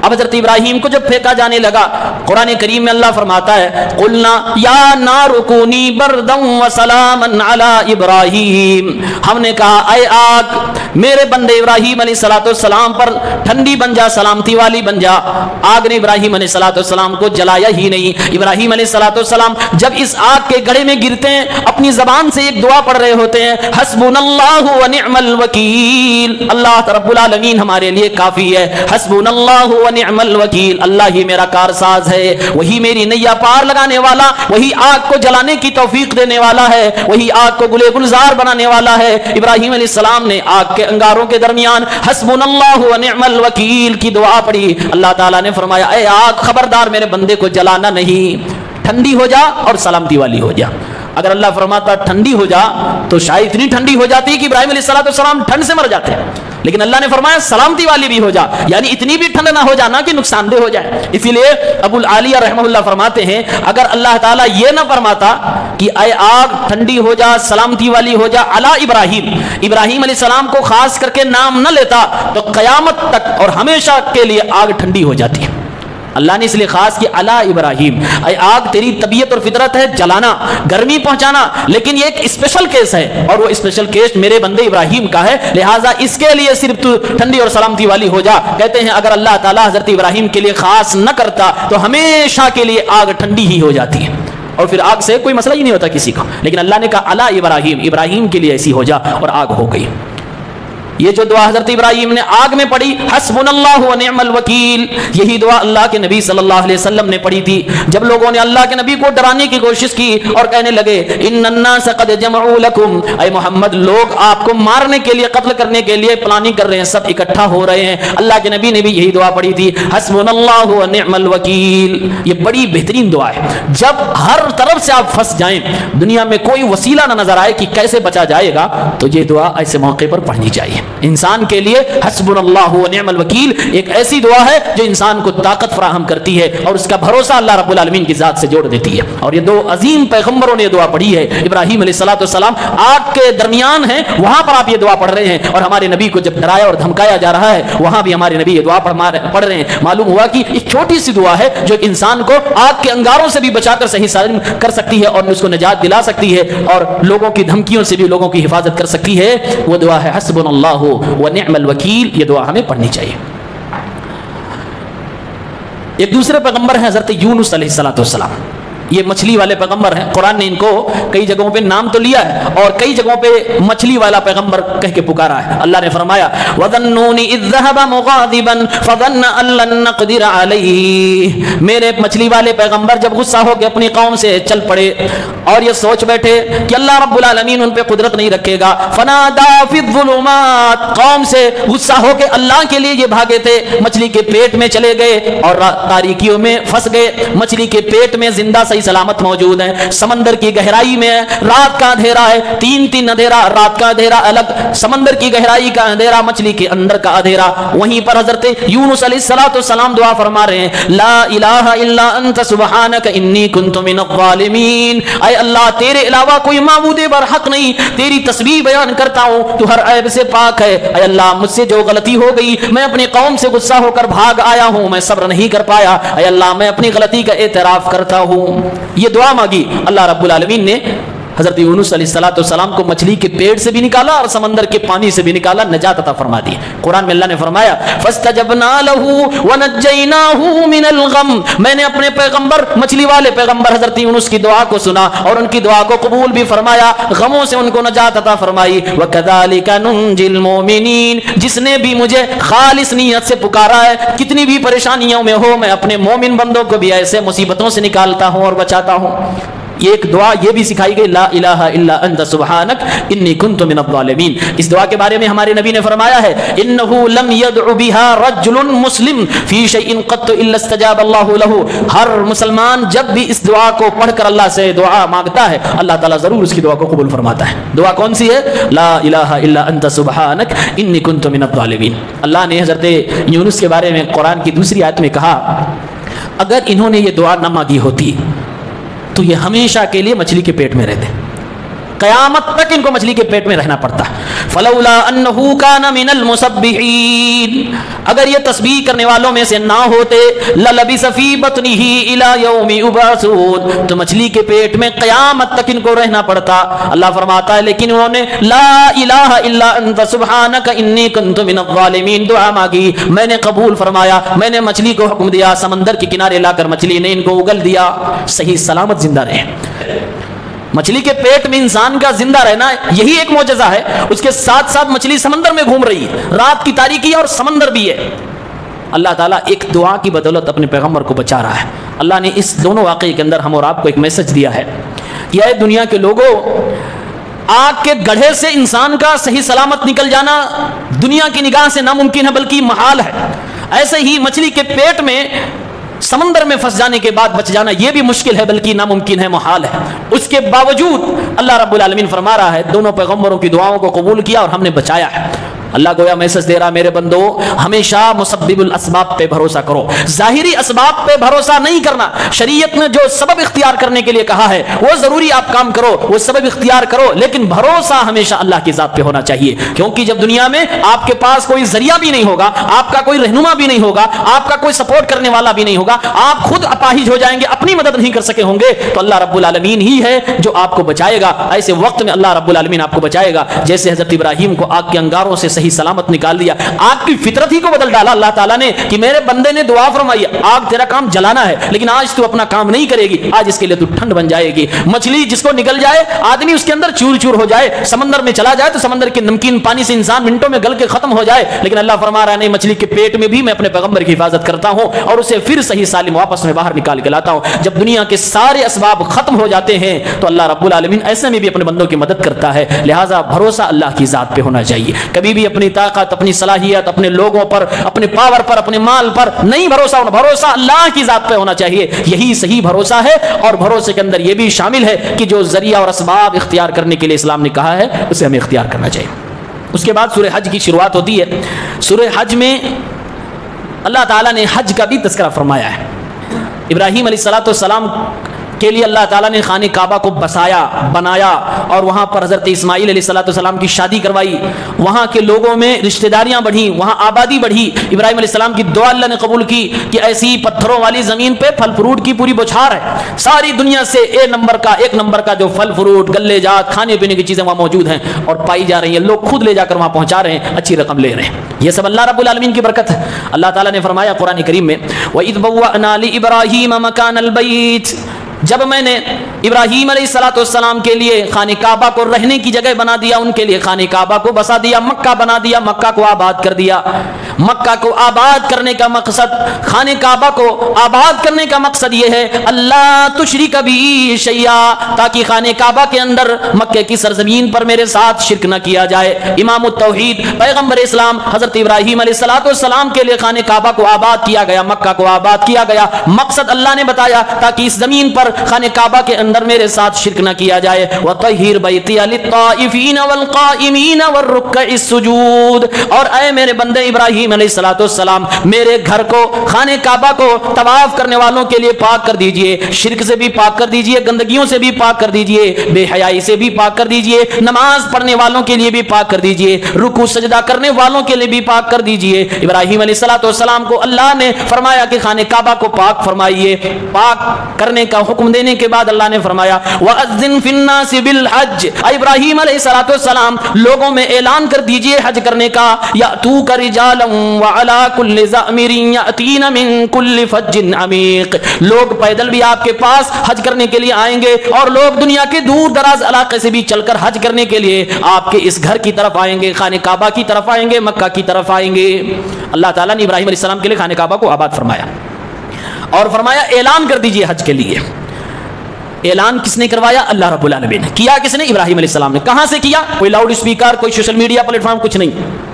اب حضرت ابراہیم کو جب پھینکا جانے لگا، قرآن کریم میں اللہ فرماتا ہے قلنا یا نار کونی بردا وسلاما علی ابراہیم، ہم نے کہا اے آگ میرے بندے ابراہیم علیہ السلام پر ٹھنڈی بن جا، سلامتی والی بن جا۔ آگ نے ابراہیم علیہ السلام کو جلایا ہی نہیں۔ ابراہیم علیہ السلام جب اس آگ کے گڑھے میں گرتے ہیں، اپنی زبان سے ایک دعا پڑھ رہے ہوتے ہیں، حسبنا اللہ ونعم الوکیل، اللہ رب العالمین ہمارے لیے کافی ہے، حسبنا اللہ ونعم الوکیل، اللہ ہی میرا کارساز ہے، وہی میری نیا پار لگانے والا، وہی آگ کو جلانے کی توفیق دینے والا ہے، وہی آگ کو گلے گلزار بنانے والا ہے۔ ابراہیم علیہ السلام نے آگ کے انگاروں کے درمیان حسبنا اللہ ونعم الوکیل کی دعا پڑھی۔ اللہ تعالیٰ نے فرمایا اے آگ خبردار میرے بندے کو جلانا نہیں، ٹھنڈی ہو جا اور سلامتی والی ہو جا۔ اگر اللہ فرماتا ٹھنڈی ہو جا تو شاید اتنی ٹھنڈی ہو جاتی کہ ابراہیم علیہ السلام ٹھنڈ سے مر جاتے، لیکن اللہ نے فرمایا سلامتی والی بھی ہو جا، یعنی اتنی بھی ٹھنڈ نہ ہو جانا کہ نقصان دہ ہو جائے۔ اسی لیے ابو العالیہ رحمہ اللہ فرماتے ہیں اگر اللہ تعالیٰ یہ نہ فرماتا کہ اے آگ ٹھنڈی ہو جا، سلامتی والی ہو جا علی ابراہیم، ابراہیم علیہ السلام کو خاص کر کے نام نہ لیتا تو قیامت تک اور ہمیشہ کے لیے آگ ٹھنڈی ہو جاتی۔ اللہ نے اس لیے خاص کی علی ابراہیم، اے آگ تیری طبیعت اور فطرت ہے جلانا، گرمی پہنچانا، لیکن یہ ایک اسپیشل کیس ہے اور وہ اسپیشل کیس میرے بندے ابراہیم کا ہے، لہٰذا اس کے لیے صرف تو ٹھنڈی اور سلامتی والی ہو جا۔ کہتے ہیں اگر اللہ تعالیٰ حضرت ابراہیم کے لیے خاص نہ کرتا تو ہمیشہ کے لیے آگ ٹھنڈی ہی ہو جاتی ہے اور پھر آگ سے کوئی مسئلہ ہی نہیں ہوتا کسی کو، لیکن اللہ نے کہا علی ابراہیم، ابراہیم کے لیے ایسی ہو جا، اور آگ ہو گئی۔ یہ جو دعا حضرت ابراہیم نے آگ میں پڑھی حسبنا اللہ ونعم الوکیل، یہی دعا اللہ کے نبی صلی اللہ علیہ وسلم نے پڑھی تھی جب لوگوں نے اللہ کے نبی کو ڈرانے کی کوشش کی اور کہنے لگے ان الناس قد جمعوا لکم، اے محمد لوگ آپ کو مارنے کے لیے، قتل کرنے کے لیے پلاننگ کر رہے ہیں، سب اکٹھا ہو رہے ہیں۔ اللہ کے نبی نے بھی یہی دعا پڑھی تھی حسبنا اللہ ونعم الوکیل۔ یہ بڑی بہترین دعا ہے، جب ہر طرف سے آپ پھنس جائیں، دنیا میں کوئی وسیلہ نہ نظر آئے کہ کیسے بچا جائے گا، تو یہ دعا ایسے موقع پر پڑھنی چاہیے۔ انسان کے لیے حسبنا اللہ ونعم الوکیل ایک ایسی دعا ہے جو انسان کو طاقت فراہم کرتی ہے اور اس کا بھروسہ اللہ رب العالمین کی ذات سے جوڑ دیتی ہے۔ اور یہ دو عظیم پیغمبروں نے یہ دعا پڑھی ہے، ابراہیم علیہ السلام آگ کے درمیان ہیں، وہاں پر آپ یہ دعا پڑھ رہے ہیں، اور ہمارے نبی کو جب ڈرایا اور دھمکایا جا رہا ہے وہاں بھی ہمارے نبی یہ دعا پڑھ رہے ہیں۔ معلوم ہوا کہ ایک چھوٹی سی دعا ہے جو انسان کو آگ کے انگاروں سے بھی بچا کر صحیح سالم کر سکتی ہے اور اس کو نجات دلا سکتی ہے اور لوگوں کی دھمکیوں سے بھی لوگوں کی حفاظت کر سکتی ہے۔ وہ دعا ہے حسبنا اللہ ونعم الوکیل، یہ دعا ہمیں پڑھنی چاہیے۔ ایک دوسرے پیغمبر ہیں حضرت یونس علیہ السلام، یہ مچھلی والے پیغمبر ہیں، قرآن نے ان کو کئی جگہوں پہ نام تو لیا ہے اور کئی جگہوں پہ مچھلی والا پیغمبر کہہ کے پکارا ہے۔ اللہ نے فرمایا وَظَنُّونِ إِذْ ذَهَبَ مُغَاضِبًا فَظَنَّ أَن لَّن نَّقْدِرَ عَلَيْهِ، میرے مچھلی والے پیغمبر جب غصہ ہو کے اپنی قوم سے چل پڑے اور یہ سوچ بیٹھے کہ اللہ رب العالمین ان پہ قدرت نہیں رکھے گا، فَنَادَىٰ فِي الظُّلُمَاتِ، قوم سے غصہ ہو کے اللہ کے لیے یہ بھاگے تھے، مچھلی کے پیٹ میں چلے گئے اور تاریکیوں میں پھنس گئے۔ مچھلی کے پیٹ میں زندہ صحیح سلامت موجود ہیں، سمندر کی گہرائی میں رات کا اندھیرا ہے، تین اندھیرا، رات کا اندھیرا الگ، سمندر کی گہرائی کا اندھیرا، مچھلی کے اندر کا اندھیرا۔ وہیں پر حضرت یونس علیہ السلام دعا فرما رہے ہیں لا الہ الا انت سبحانک انی کنت من الظالمین، اے اللہ تیرے علاوہ کوئی معبود برحق نہیں، تیری تسبیح بیان کرتا ہوں، تو ہر عیب سے پاک ہے۔ اے اللہ مجھ سے جو غلطی ہو گئی، میں اپنی قوم سے غصہ ہو کر بھاگ آیا ہوں، میں صبر نہیں کر پایا، اے اللہ میں اپنی غلطی کا اعتراف کرتا ہوں۔ یہ دعا مانگی، اللہ رب العالمین نے حضرت یونس علیہ السلام کو مچھلی کے پیٹ سے بھی نکالا اور سمندر کے پانی سے بھی نکالا، نجات عطا فرما دی۔ قرآن میں اللہ نے فرمایا فَاسْتَجَبْنَا لَهُ وَنَجَّيْنَاهُ مِنَ الْغَمِّ، میں نے اپنے پیغمبر مچھلی والے پیغمبر حضرت یونس کی دعا کو سنا اور ان کی دعا کو قبول بھی فرمایا، غموں سے ان کو نجات عطا فرمائی۔ وَكَذَلِكَ نُنْجِي الْمُؤْمِنِينَ، جس نے بھی مجھے خالص نیت سے پکارا ہے، کتنی بھی پریشانیوں میں ہو، میں اپنے مومن بندوں کو بھی ایسے مصیبتوں سے نکالتا ہوں اور بچاتا ہوں۔ یہ ایک دعا یہ بھی سکھائی گئی لا الہ الا انت سبحانک انی کنت من الظالمین۔ اس دعا کے بارے میں ہمارے نبی نے فرمایا ہے انہ لم يدع بها رجل مسلم فی شیء قط الا استجاب اللہ له، ہر مسلمان جب بھی اس دعا کو پڑھ کر اللہ سے دعا مانگتا ہے اللہ تعالیٰ ضرور اس کی دعا کو قبول فرماتا ہے۔ دعا کون سی ہے؟ لا الہ الا انت سبحانک انی کنت من الظالمین۔ اللہ نے حضرت یونس کے بارے میں قرآن کی دوسری آیت میں کہا اگر انہوں نے یہ دعا نہ مانگی ہوتی تو یہ ہمیشہ کے لیے مچھلی کے پیٹ میں رہتے، قیامت تک ان کو مچھلی کے پیٹ میں رہنا پڑتا۔ فلولا انہ کان من المسبحین، اگر یہ تسبیح کرنے والوں میں سے نہ ہوتے للبث فی بطنہ الی یوم یبعثون، تو مچھلی کے پیٹ میں قیامت تک ان کو رہنا پڑتا۔ اللہ فرماتا ہے لیکن انہوں نے لا الہ الا انت سبحانک انی کنت من الظالمین دعا مانگی، میں نے قبول فرمایا، میں نے مچھلی کو حکم دیا، سمندر کے کنارے لا کر مچھلی نے ان کو اگل دیا، صحیح سلامت زندہ رہے۔ مچھلی کے پیٹ میں انسان کا زندہ رہنا یہی ایک معجزہ ہے، اس کے ساتھ ساتھ مچھلی سمندر میں گھوم رہی ہے، رات کی تاریکی اور سمندر بھی ہے۔ اللہ تعالیٰ ایک دعا کی بدولت اپنے پیغمبر کو بچا رہا ہے۔ اللہ نے اس دونوں واقعے کے اندر ہم اور آپ کو ایک میسج دیا ہے کہ اے دنیا کے لوگوں، آگ کے گڑھے سے انسان کا صحیح سلامت نکل جانا دنیا کی نگاہ سے ناممکن ہے بلکہ محال ہے، ایسے ہی مچھلی کے پیٹ میں سمندر میں پھنس جانے کے بعد بچ جانا یہ بھی مشکل ہے بلکہ ناممکن ہے، محال ہے۔ اس کے باوجود اللہ رب العالمین فرما رہا ہے دونوں پیغمبروں کی دعاؤں کو قبول کیا اور ہم نے بچایا ہے۔ اللہ گویا میسج دے رہا میرے بندو ہمیشہ مسبب الاسباب پہ بھروسہ کرو، ظاہری اسباب پہ بھروسہ نہیں کرنا۔ شریعت نے جو سبب اختیار کرنے کے لیے کہا ہے وہ ضروری آپ کام کرو، وہ سبب اختیار کرو، لیکن بھروسہ ہمیشہ اللہ کی ذات پہ ہونا چاہیے، کیونکہ جب دنیا میں آپ کے پاس کوئی ذریعہ بھی نہیں ہوگا، آپ کا کوئی رہنما بھی نہیں ہوگا، آپ کا کوئی سپورٹ کرنے والا بھی نہیں ہوگا، آپ خود اپاہج ہو جائیں گے، اپنی مدد نہیں کر سکے ہوں گے، تو اللہ رب العالمین ہی ہے جو آپ کو بچائے گا۔ ایسے وقت میں اللہ رب العالمین آپ کو بچائے گا، جیسے حضرت ابراہیم کو آگ کے انگاروں سے صحیح سلامت نکال دیا، آگ کی فطرت ہی کو بدل ڈالا اللہ تعالیٰ نے کہ میرے بندے نے دعا فرمائی آگ تیرا کام جلانا ہے لیکن آج تو اپنا کام نہیں کرے گی، آج اس کے لیے تو ٹھنڈ بن جائے گی۔ مچھلی جس کو نگل جائے آدمی اس کے اندر چور چور ہو جائے، سمندر میں چلا جائے تو سمندر کے نمکین پانی سے انسان منٹوں میں گل کے ختم ہو جائے، لیکن اللہ فرما رہا نہیں، مچھلی کے پیٹ میں بھی میں اپنے پیغمبر کی حفاظت کرتا ہوں اور اسے پھر صحیح سالم واپس میں باہر نکال کے لاتا ہوں۔ جب دنیا کے سارے اسباب ختم ہو جاتے ہیں تو اللہ رب العالمین ایسے میں بھی اپنے بندوں کی مدد کرتا ہے، لہٰذا بھروسہ اللہ کی ذات پہ ہونا چاہیے۔ کبھی بھی اپنی طاقت، اپنی صلاحیت، اپنے لوگوں پر، اپنے پاور پر، اپنے مال پر نہیں بھروسہ ہونا، بھروسہ اللہ کی ذات پہ ہونا چاہیے، یہی صحیح بھروسہ ہے۔ اور بھروسے کے اندر یہ بھی شامل ہے کہ جو ذریعہ اور اسباب اختیار کرنے کے لیے اسلام نے کہا ہے اسے ہمیں اختیار کرنا چاہیے۔ اس کے بعد سورہ حج کی شروعات ہوتی ہے۔ سورہ حج میں اللہ تعالیٰ نے حج کا بھی تذکرہ فرمایا ہے۔ ابراہیم علیہ السلام کے لیے اللہ تعالیٰ نے خانہ کعبہ کو بسایا، بنایا اور وہاں پر حضرت اسماعیل علیہ السلام کی شادی کروائی، وہاں کے لوگوں میں رشتہ داریاں بڑھی، وہاں آبادی بڑھی۔ ابراہیم علیہ السلام کی دعا اللہ نے قبول کی کہ ایسی پتھروں والی زمین پہ پھل فروٹ کی پوری بوچھار ہے، ساری دنیا سے ایک نمبر کا جو پھل فروٹ، گلے جات، کھانے پینے کی چیزیں وہاں موجود ہیں اور پائی جا رہی ہیں، لوگ خود لے جا کر وہاں پہنچا رہے ہیں، اچھی رقم لے رہے ہیں۔ یہ سب اللہ رب العالمین کی برکت ہے۔ اللہ تعالیٰ نے فرمایا قرآن کریم میں وَإِذْ بَوَّأْنَا لِإِبْرَاهِيمَ مَكَانَ الْبَيْتِ، جب میں نے ابراہیم علیہ السلام کے لیے خانہ کعبہ کو رہنے کی جگہ بنا دیا، ان کے لیے خانہ کعبہ کو بسا دیا، مکہ بنا دیا، مکہ کو آباد کر دیا۔ مکہ کو آباد کرنے کا مقصد، خانہ کعبہ کو آباد کرنے کا مقصد یہ ہے اللہ تشرک بی شیئا، تاکہ خانہ کعبہ کے اندر مکہ کی سرزمین پر میرے ساتھ شرک نہ کیا جائے۔ امام التوحید پیغمبر اسلام حضرت ابراہیم علیہ السلام کے لیے خانہ کعبہ کو آباد کیا گیا، مکہ کو آباد کیا گیا۔ مقصد اللہ نے بتایا تاکہ اس زمین پر خانہ کعبہ کے اندر میرے ساتھ شرک نہ کیا جائے۔ وَطَهِّرْ بَيْتِيَ لِلطَّائِفِينَ وَالْقَائِمِينَ وَالرُّكَّعِ السُّجُودِ، اور اے میرے بندے ابراہیم علیہ السلام، میرے گھر کو، خانہ کعبہ کو طواف کرنے والوں کے لیے پاک کر دیجئے، شرک سے بھی پاک کر دیجئے، گندگیوں سے بھی پاک کر دیجئے، بے حیائی سے بھی پاک کر دیجئے، نماز پڑھنے والوں کے لیے بھی پاک کر دیجئے، رکوع سجدہ کرنے والوں کے لیے بھی پاک کر دیجئے۔ ابراہیم علیہ السلام کو اللہ نے فرمایا کہ خانہ کعبہ کو پاک فرمائیے۔ پاک کرنے کا حکم دینے کے بعد اللہ نے فرمایا وَأَذِّن فِي النَّاسِ بِالْحَجِّ، ابراہیم علیہ السلام لوگوں میں اعلان کر دیجئے حج کرنے کا، یأتوک رجالا وعلی کل ضامر یأتین من کل فج عمیق، لوگ پیدل بھی آپ کے پاس حج کرنے کے لیے آئیں گے، اور لوگ دنیا کے دور دراز علاقے سے بھی چل کر حج کرنے کے لیے آپ کے اس گھر کی طرف آئیں گے، خانہ کعبہ کی طرف آئیں گے، مکہ کی طرف آئیں گے۔ اللہ تعالیٰ نے ابراہیم علیہ السلام کے لیے خانہ کعبہ کو آباد فرمایا اور فرمایا اعلان کر دیجئے حج کے لیے۔ اعلان کس نے کروایا؟ اللہ رب العالمین نے کیا۔ کس نے؟ ابراہیم علیہ السلام نے۔ کہاں سے کیا؟ کوئی لاؤڈ اسپیکر، کوئی سوشل میڈیا پلیٹ فارم، کچھ نہیں،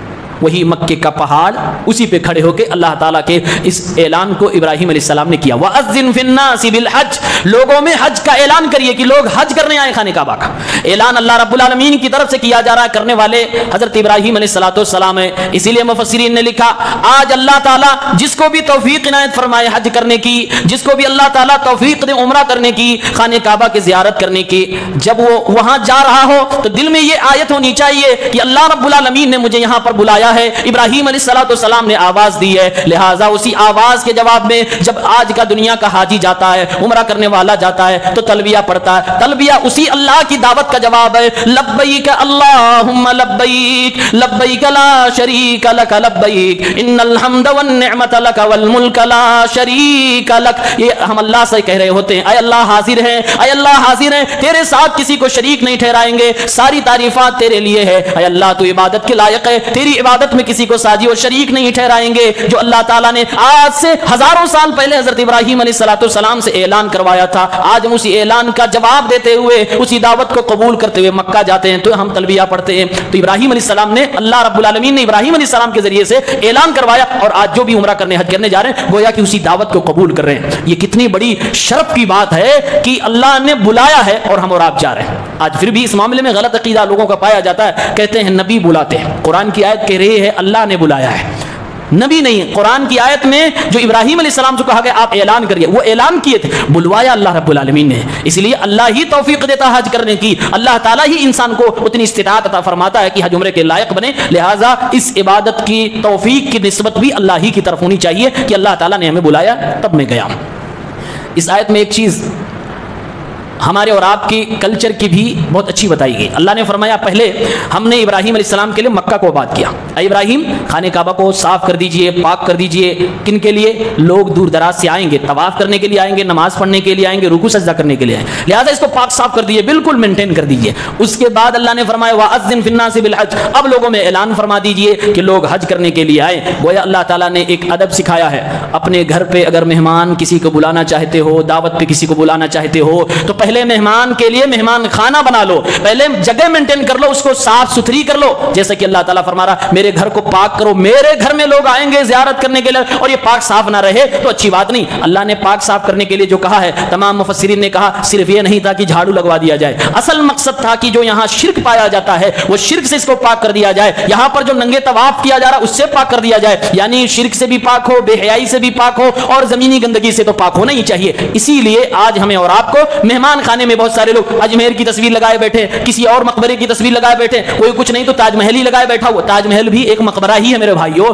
وہی مکے کا پہاڑ، اسی پہ کھڑے ہو کے اللہ تعالیٰ کے اس اعلان کو ابراہیم علیہ السلام نے کیا۔ وَأَذِّن فِي النَّاسِ بِالْحَجِّ، لوگوں میں حج کا اعلان کریے کہ لوگ حج کرنے آئے خانہ کعبہ کا۔ اعلان اللہ رب العالمین کی طرف سے کیا جا رہا ہے، کرنے والے حضرت ابراہیم علیہ السلام ہے۔ اسی لیے مفسرین نے لکھا آج اللہ تعالیٰ جس کو بھی توفیق عنایت فرمائے حج کرنے کی، جس کو بھی اللہ تعالیٰ توفیق دے عمرہ کرنے کی، خانہ کعبہ کی زیارت کرنے کی، جب وہ وہاں جا رہا ہو تو دل میں یہ آیت ہونی چاہیے کہ اللہ رب العالمین نے مجھے یہاں پر بلایا ہے، ابراہیم علیہ السلام نے آواز دی ہے، لہٰذا اسی آواز کے جواب میں جب آج کا دنیا کا حاجی جاتا ہے، عمرہ کرنے والا جاتا ہے تو تلبیہ پڑھتا ہے۔ تلبیہ اسی اللہ کی دعوت کا جواب ہے، لبیک اللہم لبیک، لبیک لا شریک لک لبیک، ان الحمد والنعمت لک والملک لا شریک لک۔ یہ ہم اللہ سے کہہ رہے ہوتے ہیں، اے اللہ حاضر ہیں، اے اللہ حاضر ہیں، تیرے ساتھ کسی کو شریک نہیں ٹھہرائیں گے، ساری تعریفات تیرے لیے ہے، اے اللہ تو عبادت کے لائق ہے، تیری عبادت میں کسی کو ساجی اور شریک نہیں ٹھہرائیں گے۔ جو اللہ تعالیٰ نے آج سے ہزاروں سال پہلے حضرت ابراہیم علیہ السلام سے اعلان کروایا تھا، آج ہم اسی اعلان کا جواب دیتے ہوئے، اسی دعوت کو قبول کرتے ہوئے مکہ جاتے ہیں تو ہم تلبیہ پڑھتے ہیں۔ تو ابراہیم علیہ السلام نے، اللہ رب العالمین نے ابراہیم علیہ السلام کے ذریعے سے اعلان کروایا، اور آج جو بھی عمرہ کرنے حج کرنے جا رہے ہیں گویا کہ اسی دعوت کو قبول کر رہے ہیں۔ یہ کتنی بڑی شرف کی بات ہے کہ اللہ نے بلایا ہے اور ہم اور آپ جا رہے ہیں۔ آج پھر بھی اس معاملے میں غلط عقیدہ لوگوں کا پایا جاتا ہے، کہتے ہیں نبی بلاتے ہیں، قرآن کی آیت کہہ رہی ہے اللہ نے بلایا ہے، نبی نہیں۔ قرآن کی آیت میں جو ابراہیم علیہ السلام سے کہا گیا آپ اعلان کریے، وہ اعلان کیے تھے، بلوایا اللہ رب العالمین نے۔ اس لیے اللہ ہی توفیق دیتا ہے حج کرنے کی، اللہ تعالیٰ ہی انسان کو اتنی استطاعت عطا فرماتا ہے کہ حج عمرے کے لائق بنے، لہٰذا اس عبادت کی توفیق کی نسبت بھی اللہ ہی کی طرف ہونی چاہیے کہ اللہ تعالیٰ نے ہمیں بلایا تب میں گیا۔ اس آیت میں ایک چیز ہمارے اور آپ کی کلچر کی بھی بہت اچھی بتائی گئی۔ اللہ نے فرمایا پہلے ہم نے ابراہیم علیہ السلام کے لیے مکہ کو آباد کیا، اے ابراہیم خانہ کعبہ کو صاف کر دیجئے، پاک کر دیجئے۔ کن کے لیے؟ لوگ دور دراز سے آئیں گے، طواف کرنے کے لیے آئیں گے، نماز پڑھنے کے لیے آئیں گے، رکوع سجدہ کرنے کے لیے آئیں گے، لہٰذا اس کو پاک صاف کر دیجئے، بالکل مینٹین کر دیجئے۔ اس کے بعد اللہ نے فرمایا وَأَذِّن فِي النَّاسِ بِالْحَجِّ، اب لوگوں میں اعلان فرما دیجئے کہ لوگ حج کرنے کے لیے آئیں۔ گویا اللہ تعالیٰ نے ایک ادب سکھایا ہے، اپنے گھر پہ اگر مہمان کسی کو بلانا چاہتے ہو، دعوت پہ کسی کو بلانا چاہتے ہو تو پہلے مہمان کے لیے مہمان خانہ بنا لو، پہلے جگہ مینٹین کر لو، اس کو صاف ستھری کر لو، جیسا کہ اللہ تعالیٰ فرما رہا میرے گھر کو پاک کرو، میرے گھر میں لوگ آئیں گے زیارت کرنے کے لیے اور یہ پاک صاف نہ رہے تو اچھی بات نہیں۔ اللہ نے پاک صاف کرنے کے لیے جو کہا ہے، تمام مفسرین نے کہا صرف یہ نہیں تھا کہ جھاڑو لگوا دیا جائے، اصل مقصد تھا کہ جو یہاں شرک پایا جاتا ہے وہ شرک سے اس کو پاک کر دیا جائے، یہاں پر جو ننگے طواف کیا جا رہا ہے اس سے پاک کر دیا جائے، یعنی شرک سے بھی پاک ہو، بے حیائی سے بھی پاک ہو، اور زمینی گندگی سے تو پاک ہونا ہی چاہیے۔ اسی لیے آج ہمیں اور آپ کو مہمان خانے میں بہت سارے لوگ اجمیر کی تصویر لگائے بیٹھے، کسی اور مقبرے کی تصویر لگائے بیٹھے، کوئی کچھ نہیں تو تاج محل ہی لگائے بیٹھا ہوا۔ تاج محل بھی ایک مقبرہ ہی ہے میرے بھائیوں،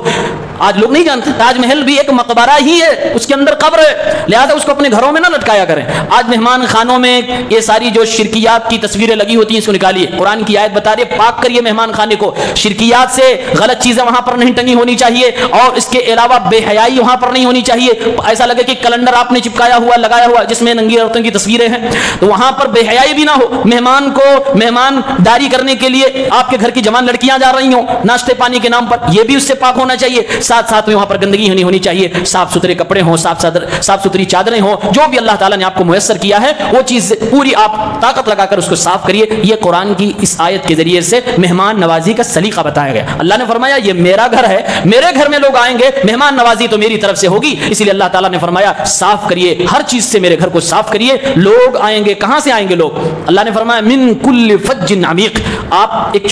آج لوگ نہیں جانتے تاج محل بھی ایک مقبرہ ہی ہے، اس کے اندر قبر ہے، لہذا اس کو اپنے گھروں میں نہ لٹکایا کریں۔ آج مہمان خانوں میں یہ ساری جو شرکیات کی تصویریں لگی ہوتی ہیں اس کو نکالیے۔ قرآن کی آیت بتا رہی ہے پاک کریے مہمان خانے کو، شرکیات سے، غلط چیزیں وہاں پر نہیں ٹنگی ہونی چاہیے، اور اس کے علاوہ بے حیائی وہاں پر نہیں ہونی چاہیے۔ ایسا لگے کہ کیلنڈر آپ نے چپکایا ہوا لگایا ہوا جس میں ننگی عورتوں کی تصویریں ہیں، تو وہاں پر بے حیائی بھی نہ ہو۔ مہمان کو مہمان داری کرنے کے لیے آپ کے گھر کی جوان لڑکیاں جا رہی ہوں ناشتے پانی کے نام پر، یہ بھی اس سے پاک ہونا چاہیے۔ ساتھ ساتھ میں وہاں پر گندگی نہیں ہونی چاہیے، صاف ستھرے کپڑے ہوں، صاف ستھری چادریں ہوں، جو بھی اللہ تعالیٰ نے آپ کو میسر کیا ہے وہ چیز پوری آپ طاقت لگا کر اس کو صاف کریے۔ یہ قرآن کی اس آیت کے ذریعے سے مہمان نوازی کا سلیقہ بتایا گیا۔ اللہ نے فرمایا یہ میرا گھر ہے، میرے گھر میں لوگ آئیں گے، مہمان نوازی تو میری طرف سے ہوگی، اسی لیے اللہ تعالیٰ نے فرمایا صاف کریے، ہر چیز سے میرے گھر کو صاف کریے۔ لوگ آئیں گے، کہاں سے آئیں گے لوگ؟ اللہ نے فرمایا من کل فج عمیق۔ آپ ایک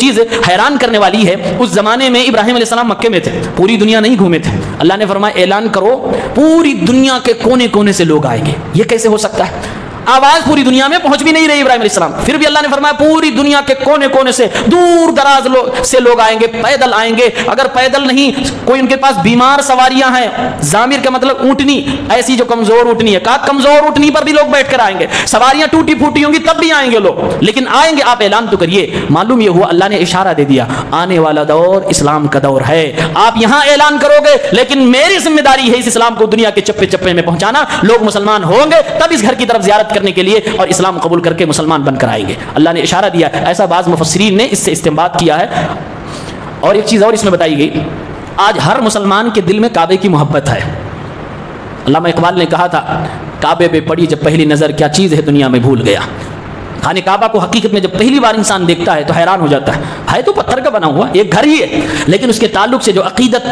چیز حیران کرنے والی ہے، اس زمانے میں ابراہیم علیہ السلام مکے میں تھے، پوری دنیا نہیں گھومے تھے۔ اللہ نے فرمایا اعلان کرو پوری دنیا کے کونے کونے سے لوگ آئیں گے۔ یہ کیسے ہو سکتا ہے؟ آواز پوری دنیا میں پہنچ بھی نہیں رہی ابراہیم علیہ السلام، پھر بھی اللہ نے فرمایا پوری دنیا کے کونے کونے سے، دور دراز سے لوگ آئیں گے، پیدل آئیں گے۔ اگر پیدل نہیں، کوئی ان کے پاس بیمار سواریاں ہیں، ضامر کا مطلب اونٹنی، ایسی جو کمزور اونٹنی ہے، کمزور اونٹنی پر بھی لوگ بیٹھ کر آئیں گے، سواریاں ٹوٹی پھوٹی ہوں گی تب بھی آئیں گے لوگ، لیکن آئیں گے۔ آپ اعلان تو کریے۔ معلوم یہ ہوا اللہ نے اشارہ دے دیا آنے والا دور اسلام کا دور ہے۔ آپ یہاں اعلان کرو گے، لیکن میری ذمہ داری ہے اس اسلام کو دنیا کے چپے چپے میں پہنچانا۔ لوگ مسلمان ہوں گے تب اس گھر کی طرف زیارت کرنے کے لیے اور اسلام قبول کر کے مسلمان بن کر آئیں گے۔ اللہ نے اشارہ دیا، ایسا بعض مفسرین نے اس سے استنباط کیا ہے۔ اور ایک چیز اور اس میں بتائی گئی، آج ہر مسلمان کے دل میں کعبے کی محبت ہے۔ علامہ اقبال نے کہا تھا کعبے پہ پڑی جب پہلی نظر کیا چیز ہے دنیا میں بھول گیا۔ خانہ کعبہ کو حقیقت میں جب پہلی بار انسان دیکھتا ہے تو حیران ہو جاتا ہے تو پتھر کا بنا ہوا ایک گھر ہی ہے، لیکن اس کے تعلق سے جو عقیدت،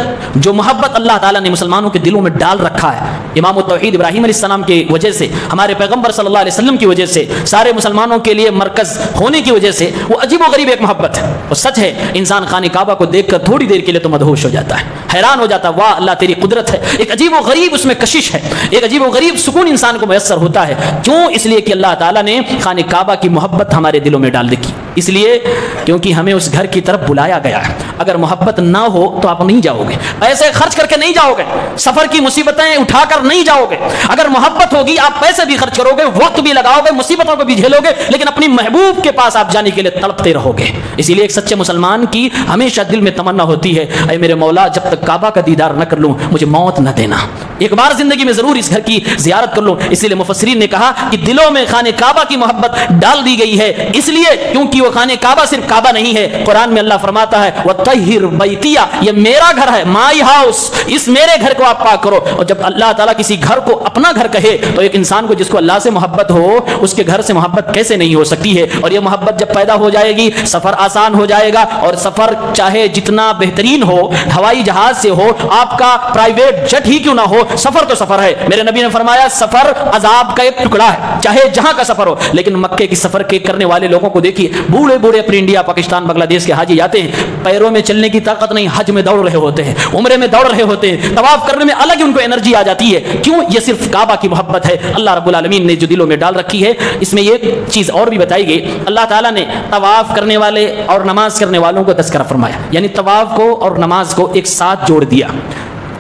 جو محبت اللہ تعالیٰ نے مسلمانوں کے دلوں میں ڈال رکھا ہے، امام التوحید ابراہیم علیہ السلام کی وجہ سے، ہمارے پیغمبر صلی اللہ علیہ وسلم کی وجہ سے، سارے مسلمانوں کے لیے مرکز ہونے کی وجہ سے، وہ عجیب و غریب ایک محبت ہے۔ اور سچ ہے انسان خانہ کعبہ کو دیکھ کر تھوڑی دیر کے لیے تو مدہوش ہو جاتا ہے، حیران ہو جاتا ہے، واہ اللہ تیری قدرت ہے۔ ایک عجیب و غریب اس میں کشش ہے، ایک عجیب و غریب سکون انسان کو میسر ہوتا ہے۔ کیوں؟ اس لیے کہ اللہ تعالیٰ نے خانہ کعبہ کی محبت ہمارے دلوں میں ڈال رکھی، اس لیے کیونکہ ہمیں اس گھر کی طرف بلایا گیا ہے۔ اگر محبت نہ ہو تو آپ نہیں جاؤ گے، پیسے خرچ کر کے نہیں جاؤ گے، سفر کی مصیبتیں اٹھا کر نہیں جاؤ گے۔ اگر محبت ہوگی آپ پیسے بھی خرچ کرو گے، وقت بھی لگاؤ گے، مصیبتوں کو بھی جھیلو گے، لیکن اپنی محبوب کے پاس آپ جانے کے لیے تڑپتے رہو گے۔ اسی لیے ایک سچے مسلمان کی ہمیشہ دل میں تمنا ہوتی ہے، اے میرے مولا جب تک کعبہ کا دیدار نہ کر لوں مجھے موت نہ دینا، ایک بار زندگی میں ضرور اس گھر کی زیارت کر لوں۔ اسی لیے مفسرین نے کہا کہ دلوں میں خانہ کعبہ کی محبت ڈال دی گئی ہے، اس لیے کیونکہ وہ خانہ کعبہ صرف کعبہ نہیں ہے۔ قرآن میں اللہ فرماتا ہے وَطَهِّرْ بَيْتِيَ، یہ میرا گھر ہے، مائی ہاؤس، اس میرے گھر کو آپ پاک کرو۔ اور جب اللہ تعالیٰ کسی گھر کو اپنا گھر کہے تو ایک انسان کو جس کو اللہ سے محبت ہو اس کے گھر سے محبت کیسے نہیں ہو سکتی ہے؟ اور یہ محبت جب پیدا ہو جائے گی سفر آسان ہو جائے گا، اور سفر چاہے جتنا بہترین ہو، ہوائی جہاز سے ہو، آپ کا پرائیویٹ جٹ ہی کیوں نہ ہو، سفر تو سفر ہے۔ میرے نبی نے فرمایا سفر عذاب کا ایک ٹکڑا ہے، چاہے جہاں کا سفر ہو۔ لیکن مکے کی سفر کے کرنے والے لوگوں کو دیکھیے، بوڑھے بوڑھے اپنے انڈیا پاکستان بنگلہ دیش کے حاجی آتے ہیں، پیروں میں چلنے کی طاقت نہیں، حج میں دوڑ رہے ہوتے ہیں، عمرے میں دوڑ رہے ہوتے ہیں، طواف کرنے میں الگ ان کو انرجی آ جاتی ہے۔ کیوں؟ یہ صرف کعبہ کی محبت ہے اللہ رب العالمین نے جو دلوں میں ڈال رکھی ہے۔ اس میں یہ چیز اور بھی بتائی گئی، اللہ تعالیٰ نے طواف کرنے والے اور نماز کرنے والوں کو تذکرہ فرمایا، یعنی طواف کو اور نماز کو ایک ساتھ جوڑ دیا۔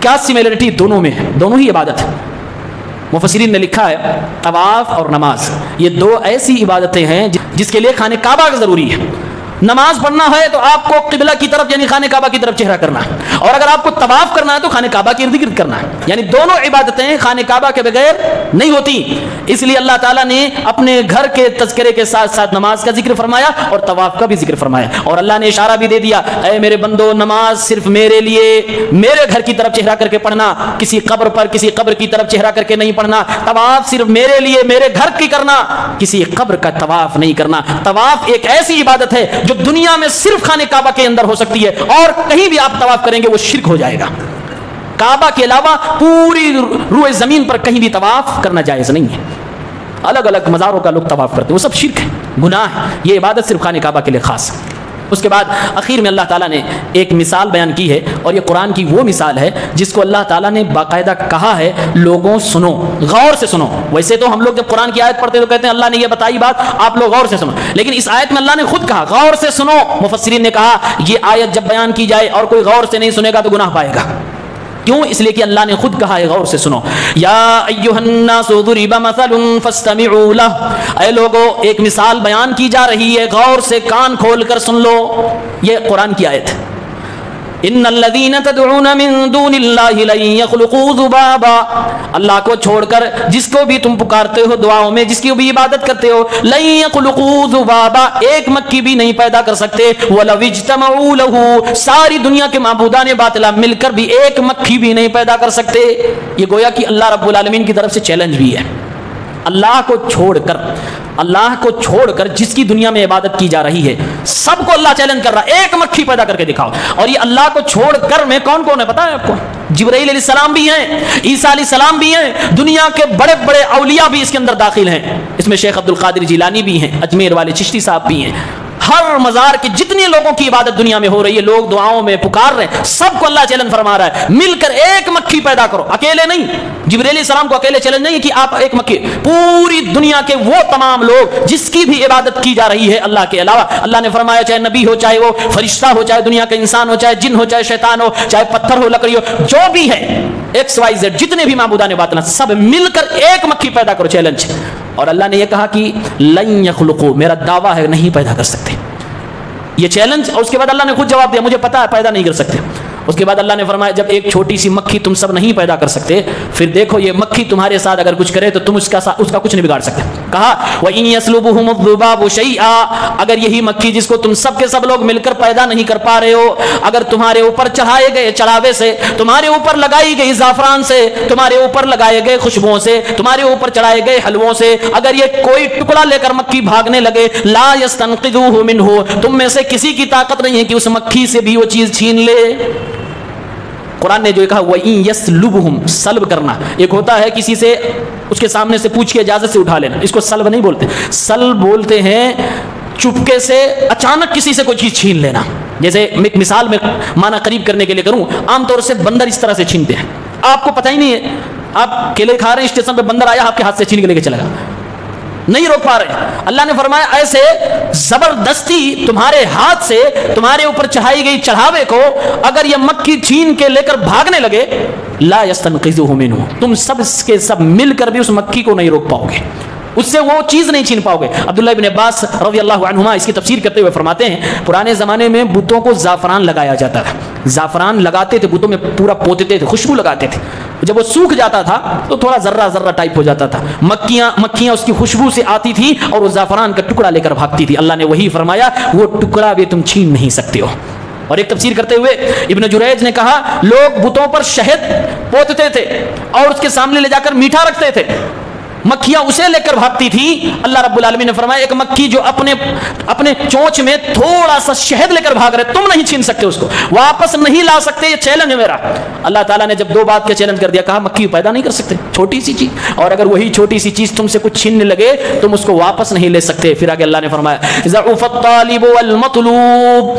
کیا سملرٹی دونوں میں ہے؟ دونوں ہی عبادت ہے۔ مفسرین نے لکھا ہے طواف اور نماز یہ دو ایسی عبادتیں ہیں جس کے لیے خانہ کعبہ کا ضروری ہے۔ نماز پڑھنا ہے تو آپ کو قبلہ کی طرف یعنی خانہ کعبہ کی طرف چہرہ کرنا ہے، اور اگر آپ کو طواف کرنا ہے تو خانہ کعبہ کے ارد گرد کرنا ہے، یعنی دونوں عبادتیں خانہ کعبہ کے بغیر نہیں ہوتی۔ اس لیے اللہ تعالیٰ نے اپنے گھر کے تذکرے کے ساتھ ساتھ نماز کا ذکر فرمایا اور طواف کا بھی ذکر فرمایا، اور اللہ نے اشارہ بھی دے دیا اے میرے بندو نماز صرف میرے لیے، میرے گھر کی طرف چہرہ کر کے پڑھنا، کسی قبر پر کسی قبر کی طرف چہرہ کر کے نہیں پڑھنا۔ طواف صرف میرے لیے، میرے گھر کی کرنا، کسی قبر کا طواف نہیں کرنا۔ طواف ایک ایسی عبادت ہے جو دنیا میں صرف خانہ کعبہ کے اندر ہو سکتی ہے، اور کہیں بھی آپ طواف کریں گے وہ شرک ہو جائے گا۔ کعبہ کے علاوہ پوری روئے زمین پر کہیں بھی طواف کرنا جائز نہیں ہے۔ الگ الگ مزاروں کا لوگ طواف کرتے ہیں، وہ سب شرک ہے، گناہ ہے۔ یہ عبادت صرف خانہ کعبہ کے لیے خاص ہے۔ اس کے بعد آخر میں اللہ تعالیٰ نے ایک مثال بیان کی ہے، اور یہ قرآن کی وہ مثال ہے جس کو اللہ تعالیٰ نے باقاعدہ کہا ہے لوگوں سنو، غور سے سنو۔ ویسے تو ہم لوگ جب قرآن کی آیت پڑھتے تو کہتے ہیں اللہ نے یہ بتائی بات، آپ لوگ غور سے سنو، لیکن اس آیت میں اللہ نے خود کہا غور سے سنو۔ مفسرین نے کہا یہ آیت جب بیان کی جائے اور کوئی غور سے نہیں سنے گا تو گناہ پائے گا۔ کیوں؟ اس لیے کہ اللہ نے خود کہا ہے غور سے سنو، یا ایھا الناس ضرب مثل فاستمعوا لہ، اے لوگو ایک مثال بیان کی جا رہی ہے، غور سے کان کھول کر سن لو۔ یہ قرآن کی آیت ہے۔ ان الذین تدعون من دون اللہ لن یخلقوا ذبابا، اللہ کو چھوڑ کر جس کو بھی تم پکارتے ہو دعاؤں میں، جس کی بھی عبادت کرتے ہو، لن یخلقوا ذبابا، ایک مکھی بھی نہیں پیدا کر سکتے، ولو اجتمعوا لہ، ساری دنیا کے معبودان باطلہ مل کر بھی ایک مکھی بھی نہیں پیدا کر سکتے۔ یہ گویا کہ اللہ رب العالمین کی طرف سے چیلنج بھی ہے۔ اللہ کو چھوڑ کر جس کی دنیا میں عبادت کی جا رہی ہے سب کو اللہ چیلنج کر رہا ہے، ایک مکھی پیدا کر کے دکھاؤ۔ اور یہ اللہ کو چھوڑ کر میں کون کون ہے پتہ ہے آپ کو؟ جبرائیل علیہ السلام بھی ہیں، عیسیٰ علیہ السلام بھی ہیں، دنیا کے بڑے بڑے اولیاء بھی اس کے اندر داخل ہیں۔ اس میں شیخ عبد القادر جیلانی بھی ہیں، اجمیر والے چشتی صاحب بھی ہیں۔ ہر مزار کے جتنے لوگوں کی عبادت دنیا میں ہو رہی ہے، لوگ دعاؤں میں پکار رہے ہیں، سب کو اللہ چیلنج فرما رہا ہے مل کر ایک مکھی پیدا کرو، اکیلے نہیں۔ جبرائیل علیہ السلام کو اکیلے چیلنج نہیں ہے کہ آپ ایک مکھی، پوری دنیا کے وہ تمام لوگ جس کی بھی عبادت کی جا رہی ہے اللہ کے علاوہ، اللہ نے فرمایا چاہے نبی ہو، چاہے وہ فرشتہ ہو، چاہے دنیا کا انسان ہو، چاہے جن ہو، چاہے شیطان ہو، چاہے پتھر ہو، لکڑی ہو، جو بھی ہے ایکس وائی زیڈ، جتنے بھی معبودان باطل سب مل کر ایک مکھی پیدا کرو، چیلنج۔ اور اللہ نے یہ کہا کہ لن یخلقوا، میرا دعویٰ ہے نہیں پیدا کر سکتے، یہ چیلنج۔ اور اس کے بعد اللہ نے خود جواب دیا مجھے پتا ہے پیدا نہیں کر سکتے۔ اس کے بعد اللہ نے فرمایا جب ایک چھوٹی سی مکھی تم سب نہیں پیدا کر سکتے، پھر دیکھو یہ مکھی تمہارے ساتھ اگر کچھ کرے تو تم اس کا کچھ نہیں بگاڑ سکتے۔ کہا وَإِن يَسْلُبُهُمُ الذُّبَابُ شَيْئًا، اگر یہی مکھی جس کو تم سب کے سب لوگ مل کر پیدا نہیں کر پا رہے ہو، اگر تمہارے اوپر چڑھائے گئے چڑھاوے سے، تمہارے اوپر لگائی گئی زعفران سے، تمہارے اوپر لگائے گئے خوشبوؤں سے، تمہارے اوپر چڑھائے گئے حلووں سے، اگر یہ کوئی ٹکڑا لے کر مکھی بھاگنے لگے، لا يَسْتَنقِذُوهُ مِنْهُ، تم میں سے کسی کی طاقت نہیں ہے کہ اس مکھی سے بھی وہ چیز چھین لے۔ قرآن نے جو کہا وَإِن يَسْلُبْهُمْ، سلب کرنا، ایک ہوتا ہے کسی سے اس کے سامنے سے پوچھ کے اجازت سے اٹھا لینا، اس کو سلب نہیں بولتے، سلب بولتے ہیں چپکے سے اچانک کسی سے کوئی چیز چھین لینا۔ جیسے ایک مثال میں معنی قریب کرنے کے لیے کروں، عام طور سے بندر اس طرح سے چھینتے ہیں، آپ کو پتہ ہی نہیں ہے، آپ کیلے کھا رہے ہیں اسٹیشن پہ بندر آیا آپ کے ہاتھ سے چھین کے لے کے چلا گیا، نہیں روک پا رہے۔ اللہ نے فرمایا ایسے زبردستی تمہارے ہاتھ سے تمہارے اوپر چڑھائی گئی چڑھاوے کو اگر یہ مکھی چھین کے لے کر بھاگنے لگے، لا یستنقذوہ منہ، تم سب کے سب مل کر بھی اس مکھی کو نہیں روک پاؤ گے، اس سے وہ چیز نہیں چھین پاؤ گے۔ عبداللہ ابن عباس رضی اللہ عنہما اس کی تفسیر کرتے ہوئے فرماتے ہیں پرانے زمانے میں بتوں کو زعفران لگایا جاتا تھا، زعفران لگاتے تھے بتوں میں، پورا پوتتے تھے، خوشبو لگاتے تھے، جب وہ سوکھ جاتا تھا تو تھوڑا ذرہ ذرہ ٹائپ ہو جاتا تھا، مکھیاں اس کی خوشبو سے آتی تھی اور وہ زعفران کا ٹکڑا لے کر بھاگتی تھی۔ اللہ نے وہی فرمایا وہ ٹکڑا بھی تم چھین نہیں سکتے ہو۔ اور ایک تفسیر کرتے ہوئے ابن جریج نے کہا لوگ بتوں پر شہد پوتتے تھے اور اس کے سامنے لے جا کر میٹھا رکھتے تھے، مکھیاں اسے لے کر بھاگتی تھی۔ اللہ رب العالمین نے فرمایا ایک مکھی جو اپنے چونچ میں تھوڑا سا شہد لے کر بھاگ رہے، تم نہیں چھین سکتے، اس کو واپس نہیں لا سکتے، یہ چیلنج ہے میرا۔ اللہ تعالیٰ نے جب دو بات کا چیلنج کر دیا، کہا مکھی پیدا نہیں کر سکتے، چھوٹی سی چیز، اور اگر وہی چھوٹی سی چیز تم سے کچھ چھیننے لگے تم اس کو واپس نہیں لے سکتے۔ پھر آگے اللہ نے فرمایا ضعف الطالب والمطلوب،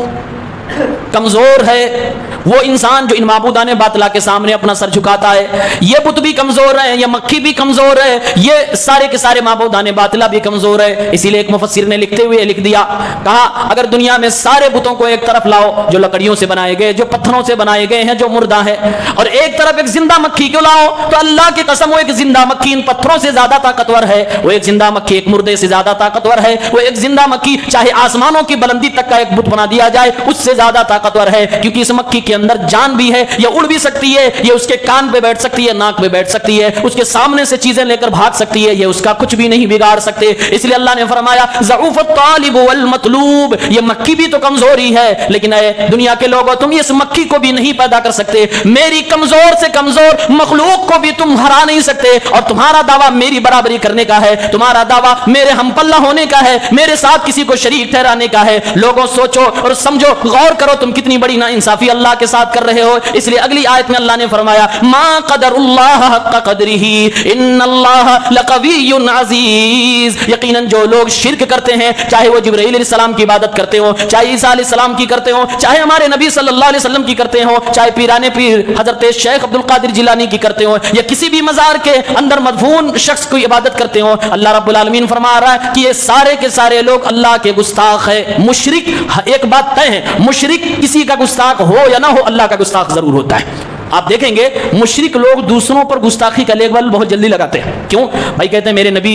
کمزور ہے وہ انسان جو ان معبودان باطلہ کے سامنے اپنا سر جھکاتا ہے، یہ بت بھی کمزور ہے، یہ مکھی بھی کمزور ہے، یہ سارے کے سارے معبودان باطلہ بھی کمزور ہے۔ اسی لیے ایک مفسر نے لکھتے ہوئے لکھ دیا، کہا اگر دنیا میں سارے بتوں کو ایک طرف لاؤ جو لکڑیوں سے بنائے گئے، جو پتھروں سے بنائے گئے ہیں، جو مردہ ہے، اور ایک طرف ایک زندہ مکھی کو لاؤ، تو اللہ کی قسم وہ ایک زندہ مکھی ان پتھروں سے زیادہ طاقتور ہے، وہ ایک زندہ مکھی ایک مردے سے زیادہ طاقتور ہے، وہ ایک زندہ مکھی چاہے آسمانوں کی بلندی تک کا ایک بت بنا دیا جائے اس سے زیادہ طاقتور ہے، کیونکہ اس مکھی کے اندر جان بھی ہے، یہ اڑ بھی سکتی ہے، یہ اس کے کان پہ بیٹھ سکتی ہے، ناک پہ بیٹھ سکتی ہے، اس کے سامنے سے چیزیں لے کر بھاگ سکتی ہے، یہ اس کا کچھ بھی نہیں بگاڑ سکتے۔ اس لیے اللہ نے فرمایا ضعف الطالب والمطلوب، یہ مکھی بھی تو کمزوری ہے، لیکن اے دنیا کے لوگوں تم اس مکھی کو بھی نہیں پیدا کر سکتے، میری کمزور سے کمزور مخلوق کو بھی تم ہرا نہیں سکتے، اور تمہارا دعویٰ میری برابری کرنے کا ہے، تمہارا دعویٰ میرے ہم پلہ ہونے کا ہے، میرے ساتھ کسی کو شریک ٹھہرانے کا ہے۔ لوگوں سوچو اور سمجھو، غور غور کرو تم کتنی بڑی ناانصافی اللہ کے ساتھ کر رہے ہو. اس لیے اگلی آیت میں اللہ نے فرمایا ما قدر اللہ حق قدرہ ان اللہ لقوی عزیز. یقیناً جو لوگ شرک کرتے ہیں, چاہے وہ جبرائیل علیہ السلام کی عبادت کرتے ہوں, چاہے عیسیٰ علیہ السلام کی کرتے ہوں, چاہے ہمارے نبی صلی اللہ علیہ وسلم کی کرتے ہوں, چاہے پیرانے پیر حضرت شیخ عبد القادر جیلانی کی کرتے ہوں, یا کسی بھی مزار کے اندر مدفون شخص کو عبادت کرتے ہوں, اللہ رب العالمین فرما رہا ہے کہ یہ سارے کے سارے لوگ اللہ کے گستاخ ہے. مشرک, ایک بات طے ہے, مشرک کسی کا گستاخ ہو یا نہ ہو, اللہ کا گستاخ ضرور ہوتا ہے. آپ دیکھیں گے مشرک لوگ دوسروں پر گستاخی کا لیبل بہت جلدی لگاتے ہیں. کیوں بھائی؟ کہتے ہیں میرے نبی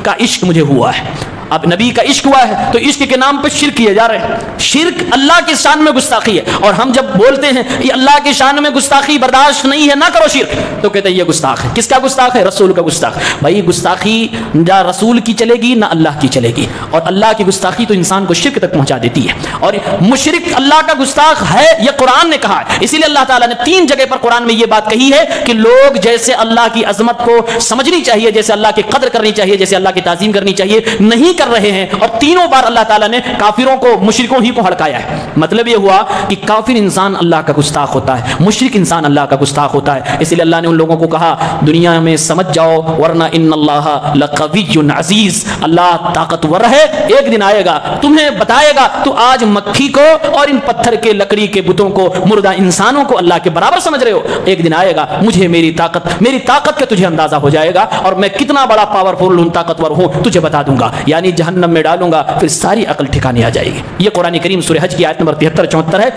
کا عشق مجھے ہوا ہے. اب نبی کا عشق ہوا ہے تو عشق کے نام پہ شرک کیے جا رہے ہیں. شرک اللہ کی شان میں گستاخی ہے, اور ہم جب بولتے ہیں یہ اللہ کی شان میں گستاخی برداشت نہیں ہے, نہ کرو شرک, تو کہتے ہیں یہ گستاخ ہے. کس کا گستاخ ہے؟ رسول کا گستاخ. بھائی گستاخی نہ رسول کی چلے گی نہ اللہ کی چلے گی, اور اللہ کی گستاخی تو انسان کو شرک تک پہنچا دیتی ہے. اور مشرک اللہ کا گستاخ ہے, یہ قرآن نے کہا ہے. اسی لیے اللہ تعالیٰ نے 3 جگہ پر قرآن میں یہ بات کہی ہے کہ لوگ جیسے اللہ کی عظمت کو سمجھنی چاہیے, جیسے اللہ کی قدر کرنی چاہیے, جیسے اللہ کی تعظیم کرنی چاہیے, نہیں کر رہے ہیں. اور تینوں بار اللہ تعالیٰ نے کافروں کو, مشرکوں ہی کو ہڑکایا ہے. مطلب یہ ہوا کہ کافر انسان اللہ کا گستاخ ہوتا ہے, مشرک انسان اللہ کا گستاخ ہوتا ہے. اس لیے اللہ نے ان لوگوں کو کہا دنیا میں سمجھ جاؤ ورنہ ان اللہ لقوی عزیز, اللہ طاقتور ہے. ایک دن آئے گا تمہیں بتائے گا تو آج مکھی کو اور ان پتھر کے لکڑی کے بتوں کو, مردہ انسانوں کو اللہ کے برابر سمجھ رہے ہو. ایک دن آئے گا مجھے میری طاقت کا تجھے اندازہ ہو جائے گا, اور میں کتنا بڑا پاورفل ہوں, طاقتور ہوں, تجھے بتا دوں گا. یعنی جہنم میں ڈالوں گا, پھر ساری عقل ٹھکانے آ جائے گی. یہ قرآن کریم سورہ حج کی آیت نمبر 73-74 ہے.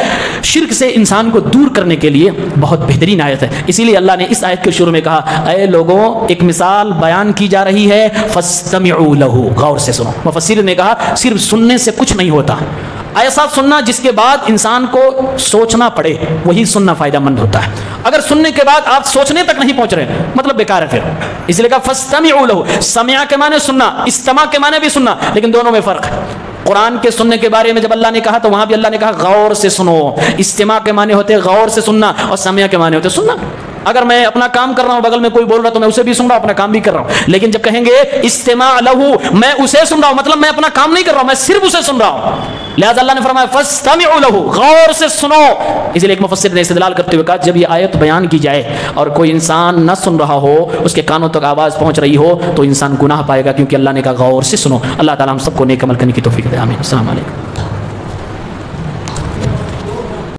شرک سے انسان کو دور کرنے کے لیے بہت بہترین آیت ہے. اسی لیے اللہ نے اس آیت کے شروع میں کہا اے لوگوں, ایک مثال بیان کی جا رہی ہے, فاستمعوا لہ, غور سے سنو. مفسر نے کہا صرف سننے سے کچھ نہیں ہوتا, ایسا سننا جس کے بعد انسان کو سوچنا پڑے, وہی سننا فائدہ مند ہوتا ہے. اگر سننے کے بعد آپ سوچنے تک نہیں پہنچ رہے مطلب بیکار ہے پھر. اس لیے کہا فاستمعوا لہ. سمع کے معنی سننا, استماع کے معنی بھی سننا, لیکن دونوں میں فرق ہے. قرآن کے سننے کے بارے میں جب اللہ نے کہا تو وہاں بھی اللہ نے کہا غور سے سنو. استماع کے معنی ہوتے غور سے سننا, اور سمع کے معنی ہوتے سننا. اگر میں اپنا کام کر رہا ہوں, بغل میں کوئی بول رہا تو میں اسے بھی سن رہا ہوں, اپنا کام بھی کر رہا ہوں. لیکن جب کہیں گے استماع لہو, میں اسے سن رہا ہوں, مطلب میں اپنا کام نہیں کر رہا ہوں, میں صرف اسے سن رہا ہوں. لہذا اللہ نے فرمایا فاستمعوا لہو, غور سے سنو. اس لیے ایک مفسر نے استدلال کرتے ہوئے کہا جب یہ آیت بیان کی جائے اور کوئی انسان نہ سن رہا ہو, اس کے کانوں تک آواز پہنچ رہی ہو, تو انسان گناہ پائے گا, کیونکہ اللہ نے کہا غور سے سنو. اللہ تعالیٰ ہم سب کو نیک عمل کرنے کی توفیق دے. آمین. السلام علیکم.